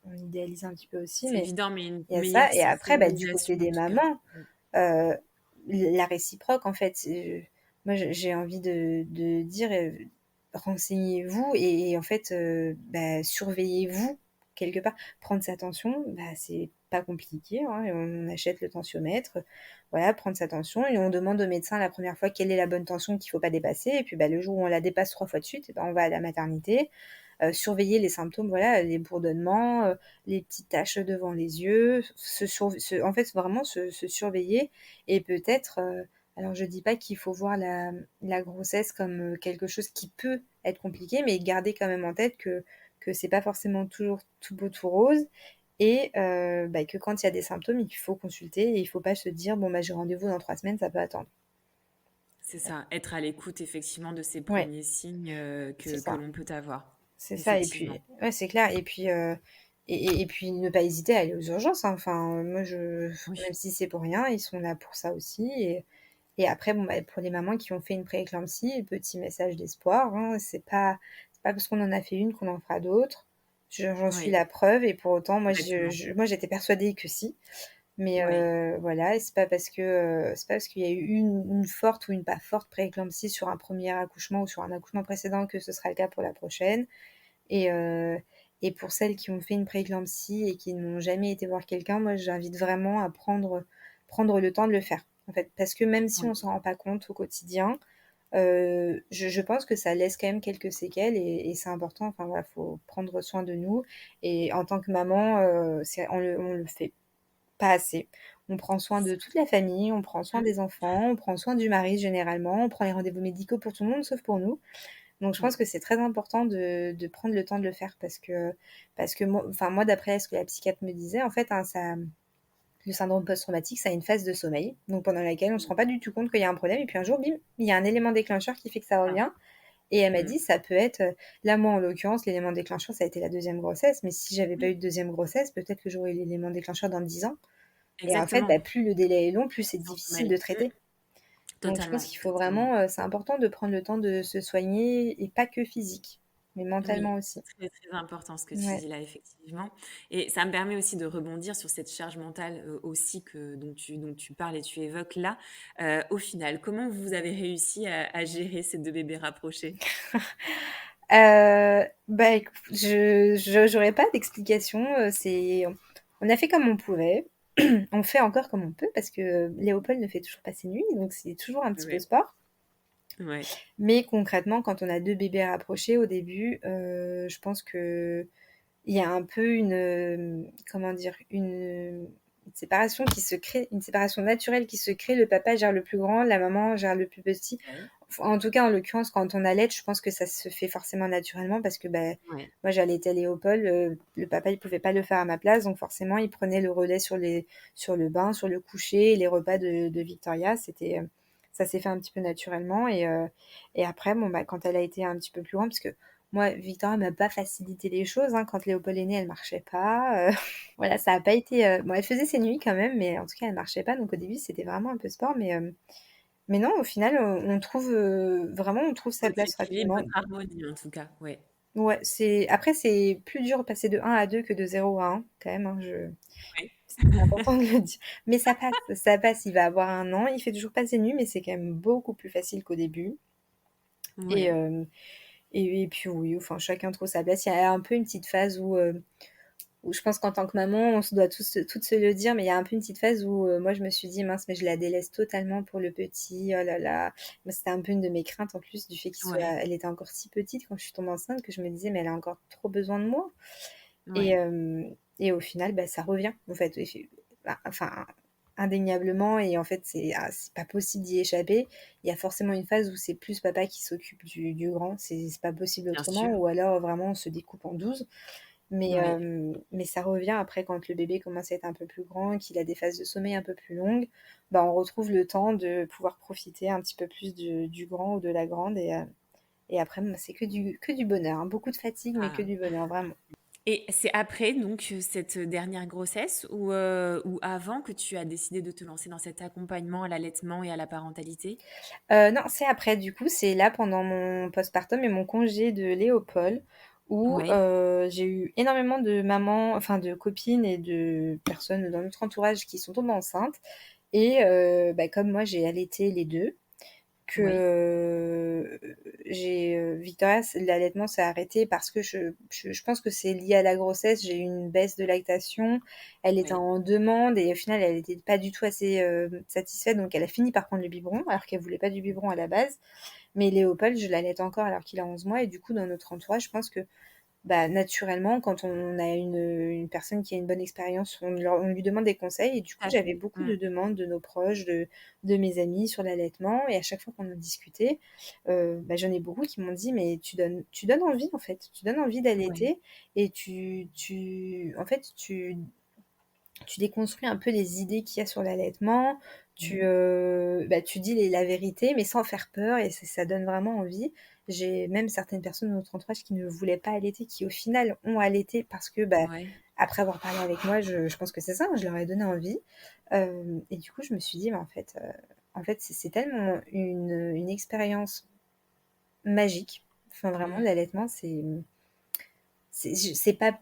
on idéalise un petit peu aussi, C'est mais évident, mais une il y a meilleure ça. Et après, bah, du côté sensibilisation en des tout cas. mamans, Mmh. euh, la réciproque, en fait. Moi, j'ai envie de dire, renseignez-vous et en fait, bah, surveillez-vous quelque part. Prendre sa tension, bah, c'est pas compliqué, hein, on achète le tensiomètre, voilà, prendre sa tension et on demande au médecin la première fois quelle est la bonne tension qu'il faut pas dépasser. Et puis bah, le jour où on la dépasse 3 fois de suite, eh ben, on va à la maternité, surveiller les symptômes, voilà, les bourdonnements, les petites taches devant les yeux, en fait, vraiment se surveiller et peut-être, alors je dis pas qu'il faut voir la grossesse comme quelque chose qui peut être compliqué, mais garder quand même en tête que c'est pas forcément toujours tout beau, tout rose et bah, que quand il y a des symptômes, il faut consulter et il faut pas se dire bon bah j'ai rendez-vous dans 3 semaines, ça peut attendre. C'est ça, être à l'écoute effectivement de ces Ouais, premiers signes, c'est que ça. l'on peut avoir. C'est ça. Et puis Effectivement. ouais, c'est clair. Et puis et puis ne pas hésiter à aller aux urgences, hein. Enfin, moi Oui. même si c'est pour rien, ils sont là pour ça aussi. Et après, bon bah, pour les mamans qui ont fait une prééclampsie, petit message d'espoir, hein, c'est pas parce qu'on en a fait une qu'on en fera d'autres. J'en suis Oui, la preuve. Et pour autant, complètement. moi j'étais persuadée que si. Mais Oui. voilà, et c'est pas parce qu'il y a eu une forte ou une pas forte prééclampsie sur un premier accouchement ou sur un accouchement précédent que ce sera le cas pour la prochaine. Et, et pour celles qui ont fait une prééclampsie et qui n'ont jamais été voir quelqu'un, moi j'invite vraiment à prendre le temps de le faire. En fait, parce que même si on Oui. s'en rend pas compte au quotidien, Je pense que ça laisse quand même quelques séquelles et c'est important. Enfin voilà, faut prendre soin de nous et en tant que maman, on le fait pas assez. On prend soin de toute la famille, on prend soin Mmh. des enfants, on prend soin du mari généralement, on prend les rendez-vous médicaux pour tout le monde sauf pour nous. Donc je Mmh. pense que c'est très important de prendre le temps de le faire parce que moi d'après ce que la psychiatre me disait, en fait, hein, le syndrome post-traumatique, ça a une phase de sommeil, donc pendant laquelle on ne se rend pas du tout compte qu'il y a un problème et puis un jour, bim, il y a un élément déclencheur qui fait que ça Ah. revient et elle m'a Mmh. dit: «Ça peut être» là, moi, en l'occurrence, l'élément déclencheur, ça a été la deuxième grossesse, mais si j'avais pas Mmh. eu de deuxième grossesse, peut-être que j'aurais eu l'élément déclencheur dans 10 ans et en fait, Exactement. bah, plus le délai est long, plus c'est Sans difficile sommeil. de Mmh. traiter. Donc je pense Totalement, qu'il faut totalement. vraiment, c'est important de prendre le temps de se soigner et pas que physique, mais Oui, mentalement aussi. très, très important ce que tu Ouais. dis là, effectivement, et ça me permet aussi de rebondir sur cette charge mentale, aussi que dont tu parles et tu évoques là. Au final, comment vous avez réussi à gérer ces 2 bébés rapprochés? Bah, écoute, je j'aurais pas d'explication, on a fait comme on pouvait. On fait encore comme on peut parce que Léopold ne fait toujours pas ses nuits, donc c'est toujours un petit peu Ouais, sport. ouais, Mais concrètement, quand on a 2 bébés rapprochés au début, je pense qu'il y a un peu comment dire? Une séparation qui se crée, une séparation naturelle qui se crée. Le papa gère le plus grand, la maman gère le plus petit. ouais, En tout cas, en l'occurrence, quand on allait, je pense que ça se fait forcément naturellement parce que, bah, ouais, moi j'allaiter Léopold, le papa il pouvait pas le faire à ma place, donc forcément il prenait le relais sur le bain, sur le coucher et les repas de Victoria. Ça s'est fait un petit peu naturellement et après bon, bah, quand elle a été un petit peu plus grande parce que moi Victoria m'a pas facilité les choses, hein. Quand Léopold est né, elle marchait pas, voilà, ça a pas été, bon, elle faisait ses nuits quand même, mais en tout cas elle marchait pas, donc au début c'était vraiment un peu sport, mais non, au final, on trouve sa votre place équilibre, rapidement. votre harmonie en tout cas, ouais. Ouais, c'est plus dur de passer de 1 à 2 que de 0 à 1 quand même, hein, Ouais. c'est important de le dire. Mais ça passe, il va avoir 1 an, il fait toujours pas ses nuits, mais c'est quand même beaucoup plus facile qu'au début et Ouais, hem et puis oui, enfin chacun trouve sa place. Il y a un peu une petite phase où je pense qu'en tant que maman, on se doit toutes se le dire, mais il y a un peu une petite phase où moi je me suis dit mince, mais je la délaisse totalement pour le petit. Oh là là. Moi, c'était un peu une de mes craintes en plus du fait ouais, elle était encore si petite quand je suis tombée enceinte que je me disais mais elle a encore trop besoin de moi. Et, ouais, et au final, bah, ça revient en fait. Bah, enfin, indéniablement, et en fait, c'est pas possible d'y échapper. Il y a forcément une phase où c'est plus papa qui s'occupe du grand, c'est pas possible bien autrement, sûr, ou alors vraiment on se découpe en 12. ouais. Mais ça revient après quand le bébé commence à être un peu plus grand, qu'il a des phases de sommeil un peu plus longues, bah, on retrouve le temps de pouvoir profiter un petit peu plus du grand ou de la grande. Et après, bah, c'est que du bonheur, hein. Beaucoup de fatigue, mais que Ah. du bonheur, vraiment. Et c'est après donc cette dernière grossesse ou avant que tu as décidé de te lancer dans cet accompagnement à l'allaitement et à la parentalité? Non, c'est après, du coup, c'est là pendant mon postpartum et mon congé de Léopold où, Ouais, j'ai eu énormément de mamans, enfin de copines et de personnes dans notre entourage qui sont tombées enceintes et bah, comme moi j'ai allaité les 2, que, ouais, Victoria, l'allaitement s'est arrêté parce que je pense que c'est lié à la grossesse. J'ai eu une baisse de lactation, elle était ouais. en demande et au final, elle était pas du tout assez, satisfaite, donc elle a fini par prendre le biberon alors qu'elle voulait pas du biberon à la base. Mais Léopold, je l'allaite encore alors qu'il a 11 mois et du coup, dans notre entourage, je pense que bah, naturellement, quand on a une personne qui a une bonne expérience, on lui demande des conseils et du Tout coup, à j'avais fait. beaucoup Mmh. de demandes de nos proches, de mes amis sur l'allaitement et à chaque fois qu'on en discutait, bah, j'en ai beaucoup qui m'ont dit: «Mais tu donnes envie, en fait, tu donnes envie Ouais. d'allaiter et en fait, tu déconstruis un peu les idées qu'il y a sur l'allaitement, Mmh. bah, tu dis la vérité, mais sans faire peur et ça donne vraiment envie. J'ai même certaines personnes de notre entourage qui ne voulaient pas allaiter, qui au final ont allaité parce que, bah, Ouais. après avoir parlé avec moi, je pense que c'est ça, hein, je leur ai donné envie. Et du coup, je me suis dit, mais en fait, c'est tellement une expérience magique. Enfin, vraiment, Mmh. l'allaitement, c'est pas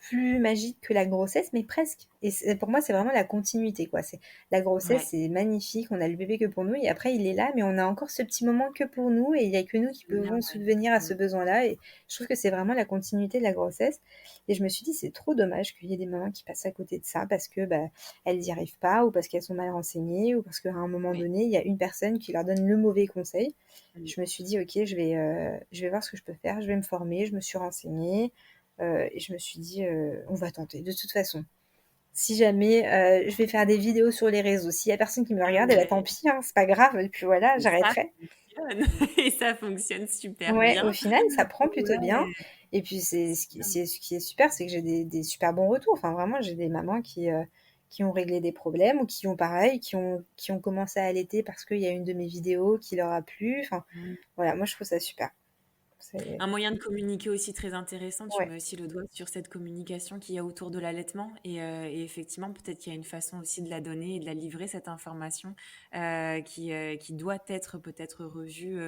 plus magique que la grossesse, mais presque. Et pour moi, c'est vraiment la continuité, quoi. C'est la grossesse, Ouais, c'est magnifique. On a le bébé que pour nous, et après il est là, mais on a encore ce petit moment que pour nous, et il y a que nous qui bien, pouvons ouais. subvenir à ce Mmh. besoin-là. Et je trouve que c'est vraiment la continuité de la grossesse. Et je me suis dit, c'est trop dommage qu'il y ait des mamans qui passent à côté de ça parce que bah, elles n'y arrivent pas, ou parce qu'elles sont mal renseignées, ou parce qu'à un moment Oui. donné, il y a une personne qui leur donne le mauvais conseil. Mmh. Je me suis dit, ok, je vais voir ce que je peux faire, je vais me former, je me suis renseignée, et je me suis dit, on va tenter. De toute façon, si jamais je vais faire des vidéos sur les réseaux, s'il y a personne qui me regarde, eh ben, tant Ouais, pis, hein, c'est pas grave, et puis voilà, et ça j'arrêterai. fonctionne et ça fonctionne super Ouais, au bien. final, ça prend plutôt bien. Ouais, Et puis, c'est bien. ce qui est super, c'est que j'ai des super bons retours. Enfin, vraiment, j'ai des mamans qui ont réglé des problèmes, ou qui ont pareil, qui ont commencé à allaiter parce qu'il y a une de mes vidéos qui leur a plu. Enfin, Mmh. voilà, moi, je trouve ça super. C'est... Un moyen de communiquer aussi très intéressant, tu Ouais, mets aussi le doigt sur cette communication qu'il y a autour de l'allaitement et effectivement, peut-être qu'il y a une façon aussi de la donner et de la livrer, cette information, qui doit être peut-être revue,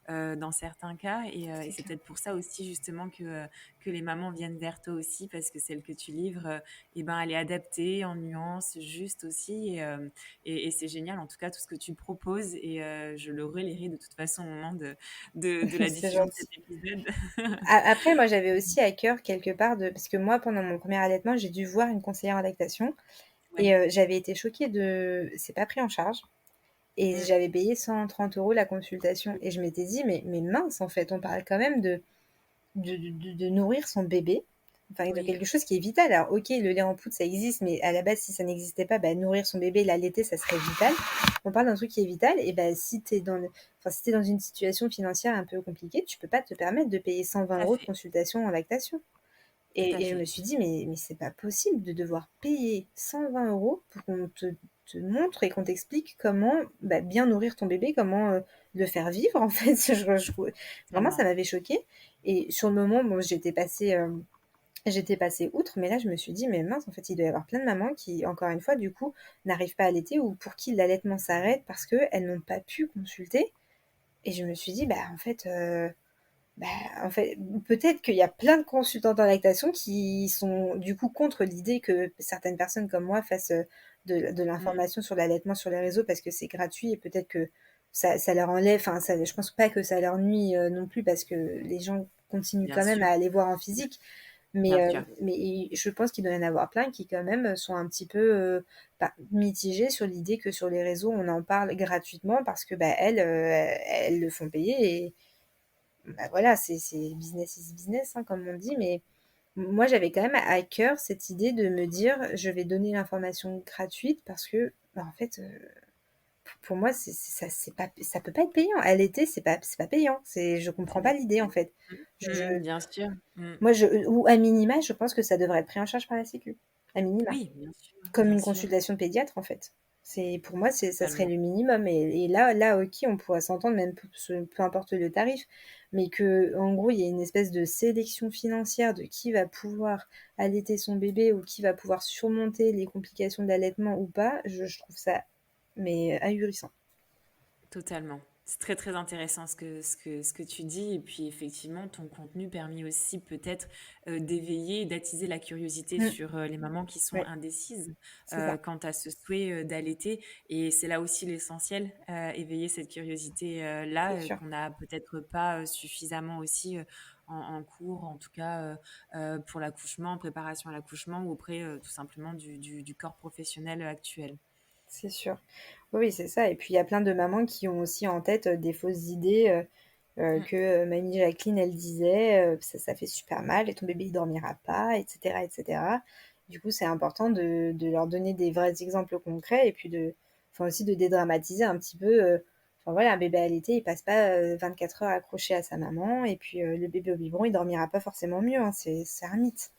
dans certains cas et c'est c'est clair. peut-être pour ça aussi justement que les mamans viennent vers toi aussi parce que celle que tu livres, et ben, elle est adaptée en nuances, juste aussi et c'est génial en tout cas tout ce que tu proposes et je le relayerai de toute façon au moment de la C'est diffusion de gentil. cet épisode. Après, moi, j'avais aussi à cœur quelque part de... Parce que moi, pendant mon premier allaitement, j'ai dû voir une conseillère en lactation. Ouais. Et j'avais été choquée de... C'est pas pris en charge. Et Mmh. j'avais payé 130 € la consultation. Et je m'étais dit, mais mince, en fait, on parle quand même de nourrir son bébé. Enfin, de Oui, quelque chose qui est vital. Alors, ok, le lait en poudre, ça existe, mais à la base, si ça n'existait pas, bah, nourrir son bébé, l'allaiter, ça serait vital. On parle d'un truc qui est vital, et bah, si t'es dans une situation financière un peu compliquée, tu peux pas te permettre de payer 120 tout à euros de fait, consultation en lactation. tout à Et je me fait. suis dit, mais c'est pas possible de devoir payer 120 € pour qu'on te montre et qu'on t'explique comment bah, bien nourrir ton bébé, comment le faire vivre, en fait. Vraiment, ça Tellement. m'avait choquée. Et sur le moment, bon, j'étais passée outre, mais là, je me suis dit, mais mince, en fait, il doit y avoir plein de mamans qui, encore une fois, du coup, n'arrivent pas à allaiter, ou pour qui l'allaitement s'arrête parce qu'elles n'ont pas pu consulter. Et je me suis dit, bah, en fait, peut-être qu'il y a plein de consultantes en lactation qui sont du coup contre l'idée que certaines personnes comme moi fassent de Mmh. l'information sur l'allaitement sur les réseaux parce que c'est gratuit, et peut-être que ça leur enlève, enfin, je pense pas que ça leur nuit non plus, parce que les gens continuent Bien quand même sûr, à aller voir en physique. bien sûr. Mais je pense qu'il doit y en avoir plein qui quand même sont un petit peu mitigés sur l'idée que sur les réseaux on en parle gratuitement parce que bah, elles le font payer. Et bah, voilà, c'est business is business, hein, comme on dit. Mais moi, j'avais quand même à cœur cette idée de me dire, je vais donner l'information gratuite parce que, bah, en fait, pour moi, ça peut pas être payant. À l'été, c'est pas payant. Je comprends C'est pas pas l'idée, en possible. fait. Mmh. Mmh, bien sûr. Mmh. Ou à minima, je pense que ça devrait être pris en charge par la Sécu. À minima. Oui, bien sûr, Comme bien une sûr, consultation pédiatre, en fait. Pour moi, ça serait totalement. le minimum. Et là, ok, on pourra s'entendre, même peu importe le tarif, mais que, en gros, il y a une espèce de sélection financière de qui va pouvoir allaiter son bébé, ou qui va pouvoir surmonter les complications d'allaitement ou pas. Je trouve ça, mais ahurissant. Totalement. C'est très, très intéressant ce que tu dis. Et puis, effectivement, ton contenu permet aussi peut-être d'éveiller, d'attiser la curiosité Mm. sur les mamans qui sont Ouais, indécises c'est ça, quant à ce souhait d'allaiter. Et c'est là aussi l'essentiel, éveiller cette curiosité-là c'est sûr. qu'on n'a peut-être pas suffisamment aussi en cours, en tout cas pour l'accouchement, en préparation à l'accouchement ou auprès tout simplement du corps professionnel actuel. C'est sûr. Oui, oui, c'est ça. Et puis il y a plein de mamans qui ont aussi en tête des fausses idées, Mm. que mamie Jacqueline, elle disait, ça fait super mal et ton bébé il dormira pas, etc., etc. Du coup, c'est important de leur donner des vrais exemples concrets, et puis enfin aussi de dédramatiser un petit peu. Enfin voilà, un bébé allaité, il passe pas 24 heures accroché à sa maman, et puis le bébé au biberon, il dormira pas forcément mieux, hein. C'est un mythe.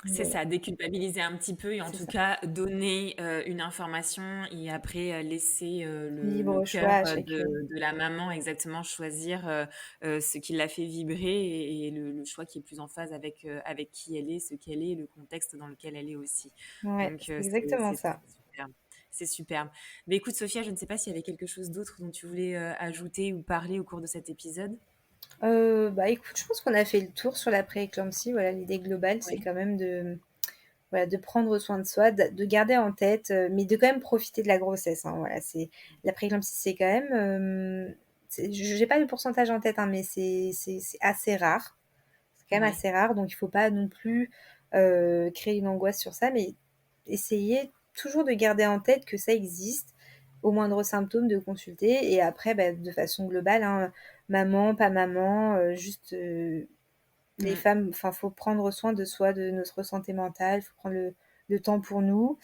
C'est Mais ça, déculpabiliser un petit peu et en c'est tout ça. cas donner une information et après laisser le Libre cœur choix à chacune. de la maman exactement choisir ce qui l'a fait vibrer et le choix qui est plus en phase avec qui elle est, ce qu'elle est, le contexte dans lequel elle est aussi. Ouais, Donc c'est exactement ça. c'est superbe. C'est superbe. Mais écoute Sophia, je ne sais pas s'il y avait quelque chose d'autre dont tu voulais ajouter ou parler au cours de cet épisode. Bah, écoute, je pense qu'on a fait le tour sur la pré-éclampsie. Voilà, l'idée globale, c'est Oui. quand même de prendre soin de soi, de garder en tête, mais de quand même profiter de la grossesse, hein. Voilà, la prééclampsie, c'est quand même, j'ai pas le pourcentage en tête, hein, mais c'est assez rare. C'est quand même Ouais. assez rare, donc il faut pas non plus créer une angoisse sur ça, mais essayer toujours de garder en tête que ça existe, au moindre symptôme de consulter, et après, bah, de façon globale, hein, maman, pas maman, juste les Mm. femmes, enfin, faut prendre soin de soi, de notre santé mentale, faut prendre le temps pour nous.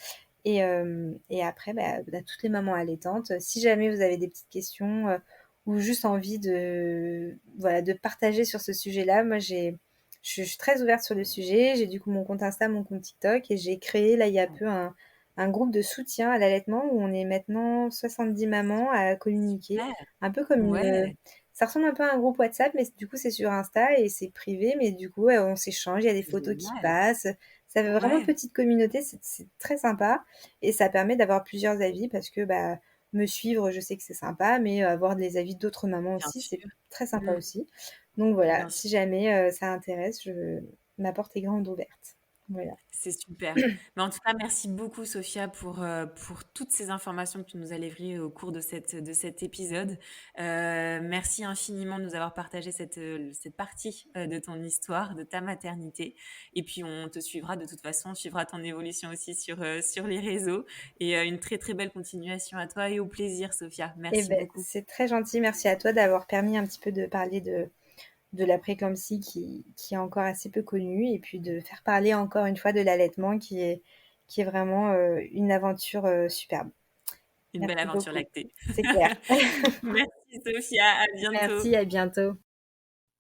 Et après, bah, toutes les mamans allaitantes, si jamais vous avez des petites questions ou juste envie voilà, de partager sur ce sujet-là, moi je suis très ouverte sur le sujet. J'ai du coup mon compte Insta, mon compte TikTok, et j'ai créé là il y a peu un groupe de soutien à l'allaitement où on est maintenant 70 mamans à communiquer. Super. Un peu comme Ouais, ça ressemble un peu à un groupe WhatsApp, mais du coup c'est sur Insta et c'est privé, mais du coup on s'échange, il y a des c'est photos qui génial. passent. Ça fait vraiment Ouais, petite communauté, c'est très sympa. Et ça permet d'avoir plusieurs avis parce que bah, me suivre, je sais que c'est sympa, mais avoir les avis d'autres mamans bien aussi, c'est sûr. très sympa Mm. aussi. Donc voilà, Bien sûr. si jamais ça intéresse, ma porte est grande ouverte. Voilà. C'est super. Mais en tout cas, merci beaucoup, Sophia, pour toutes ces informations que tu nous as livrées au cours de cet épisode. Merci infiniment de nous avoir partagé cette partie de ton histoire, de ta maternité. Et puis, on te suivra de toute façon, on suivra ton évolution aussi sur les réseaux. Et une très, très belle continuation à toi et au plaisir, Sophia. Et Merci ben, beaucoup. c'est très gentil. Merci à toi d'avoir permis un petit peu de parler de la préclampsie qui est encore assez peu connue, et puis de faire parler encore une fois de l'allaitement qui est vraiment une aventure superbe. Une belle Merci aventure beaucoup. lactée. C'est clair. Merci, Sophia. À bientôt. Merci, à bientôt.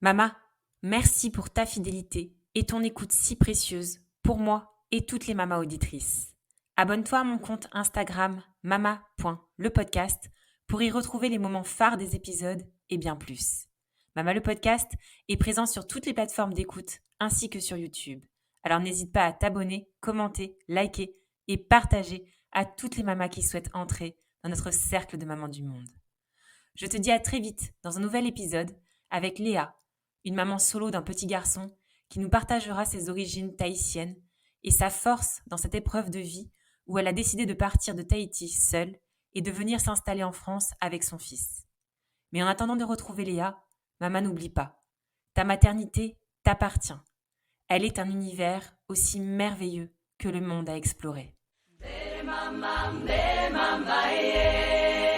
Mama, merci pour ta fidélité et ton écoute si précieuse pour moi et toutes les mamas auditrices. Abonne-toi à mon compte Instagram mama.lepodcast pour y retrouver les moments phares des épisodes et bien plus. Mama le podcast est présent sur toutes les plateformes d'écoute ainsi que sur YouTube. Alors n'hésite pas à t'abonner, commenter, liker et partager à toutes les mamas qui souhaitent entrer dans notre cercle de mamans du monde. Je te dis à très vite dans un nouvel épisode avec Léa, une maman solo d'un petit garçon qui nous partagera ses origines tahitiennes et sa force dans cette épreuve de vie où elle a décidé de partir de Tahiti seule et de venir s'installer en France avec son fils. Mais en attendant de retrouver Léa, maman, n'oublie pas, ta maternité t'appartient. Elle est un univers aussi merveilleux que le monde à explorer. Bele mama, yeah.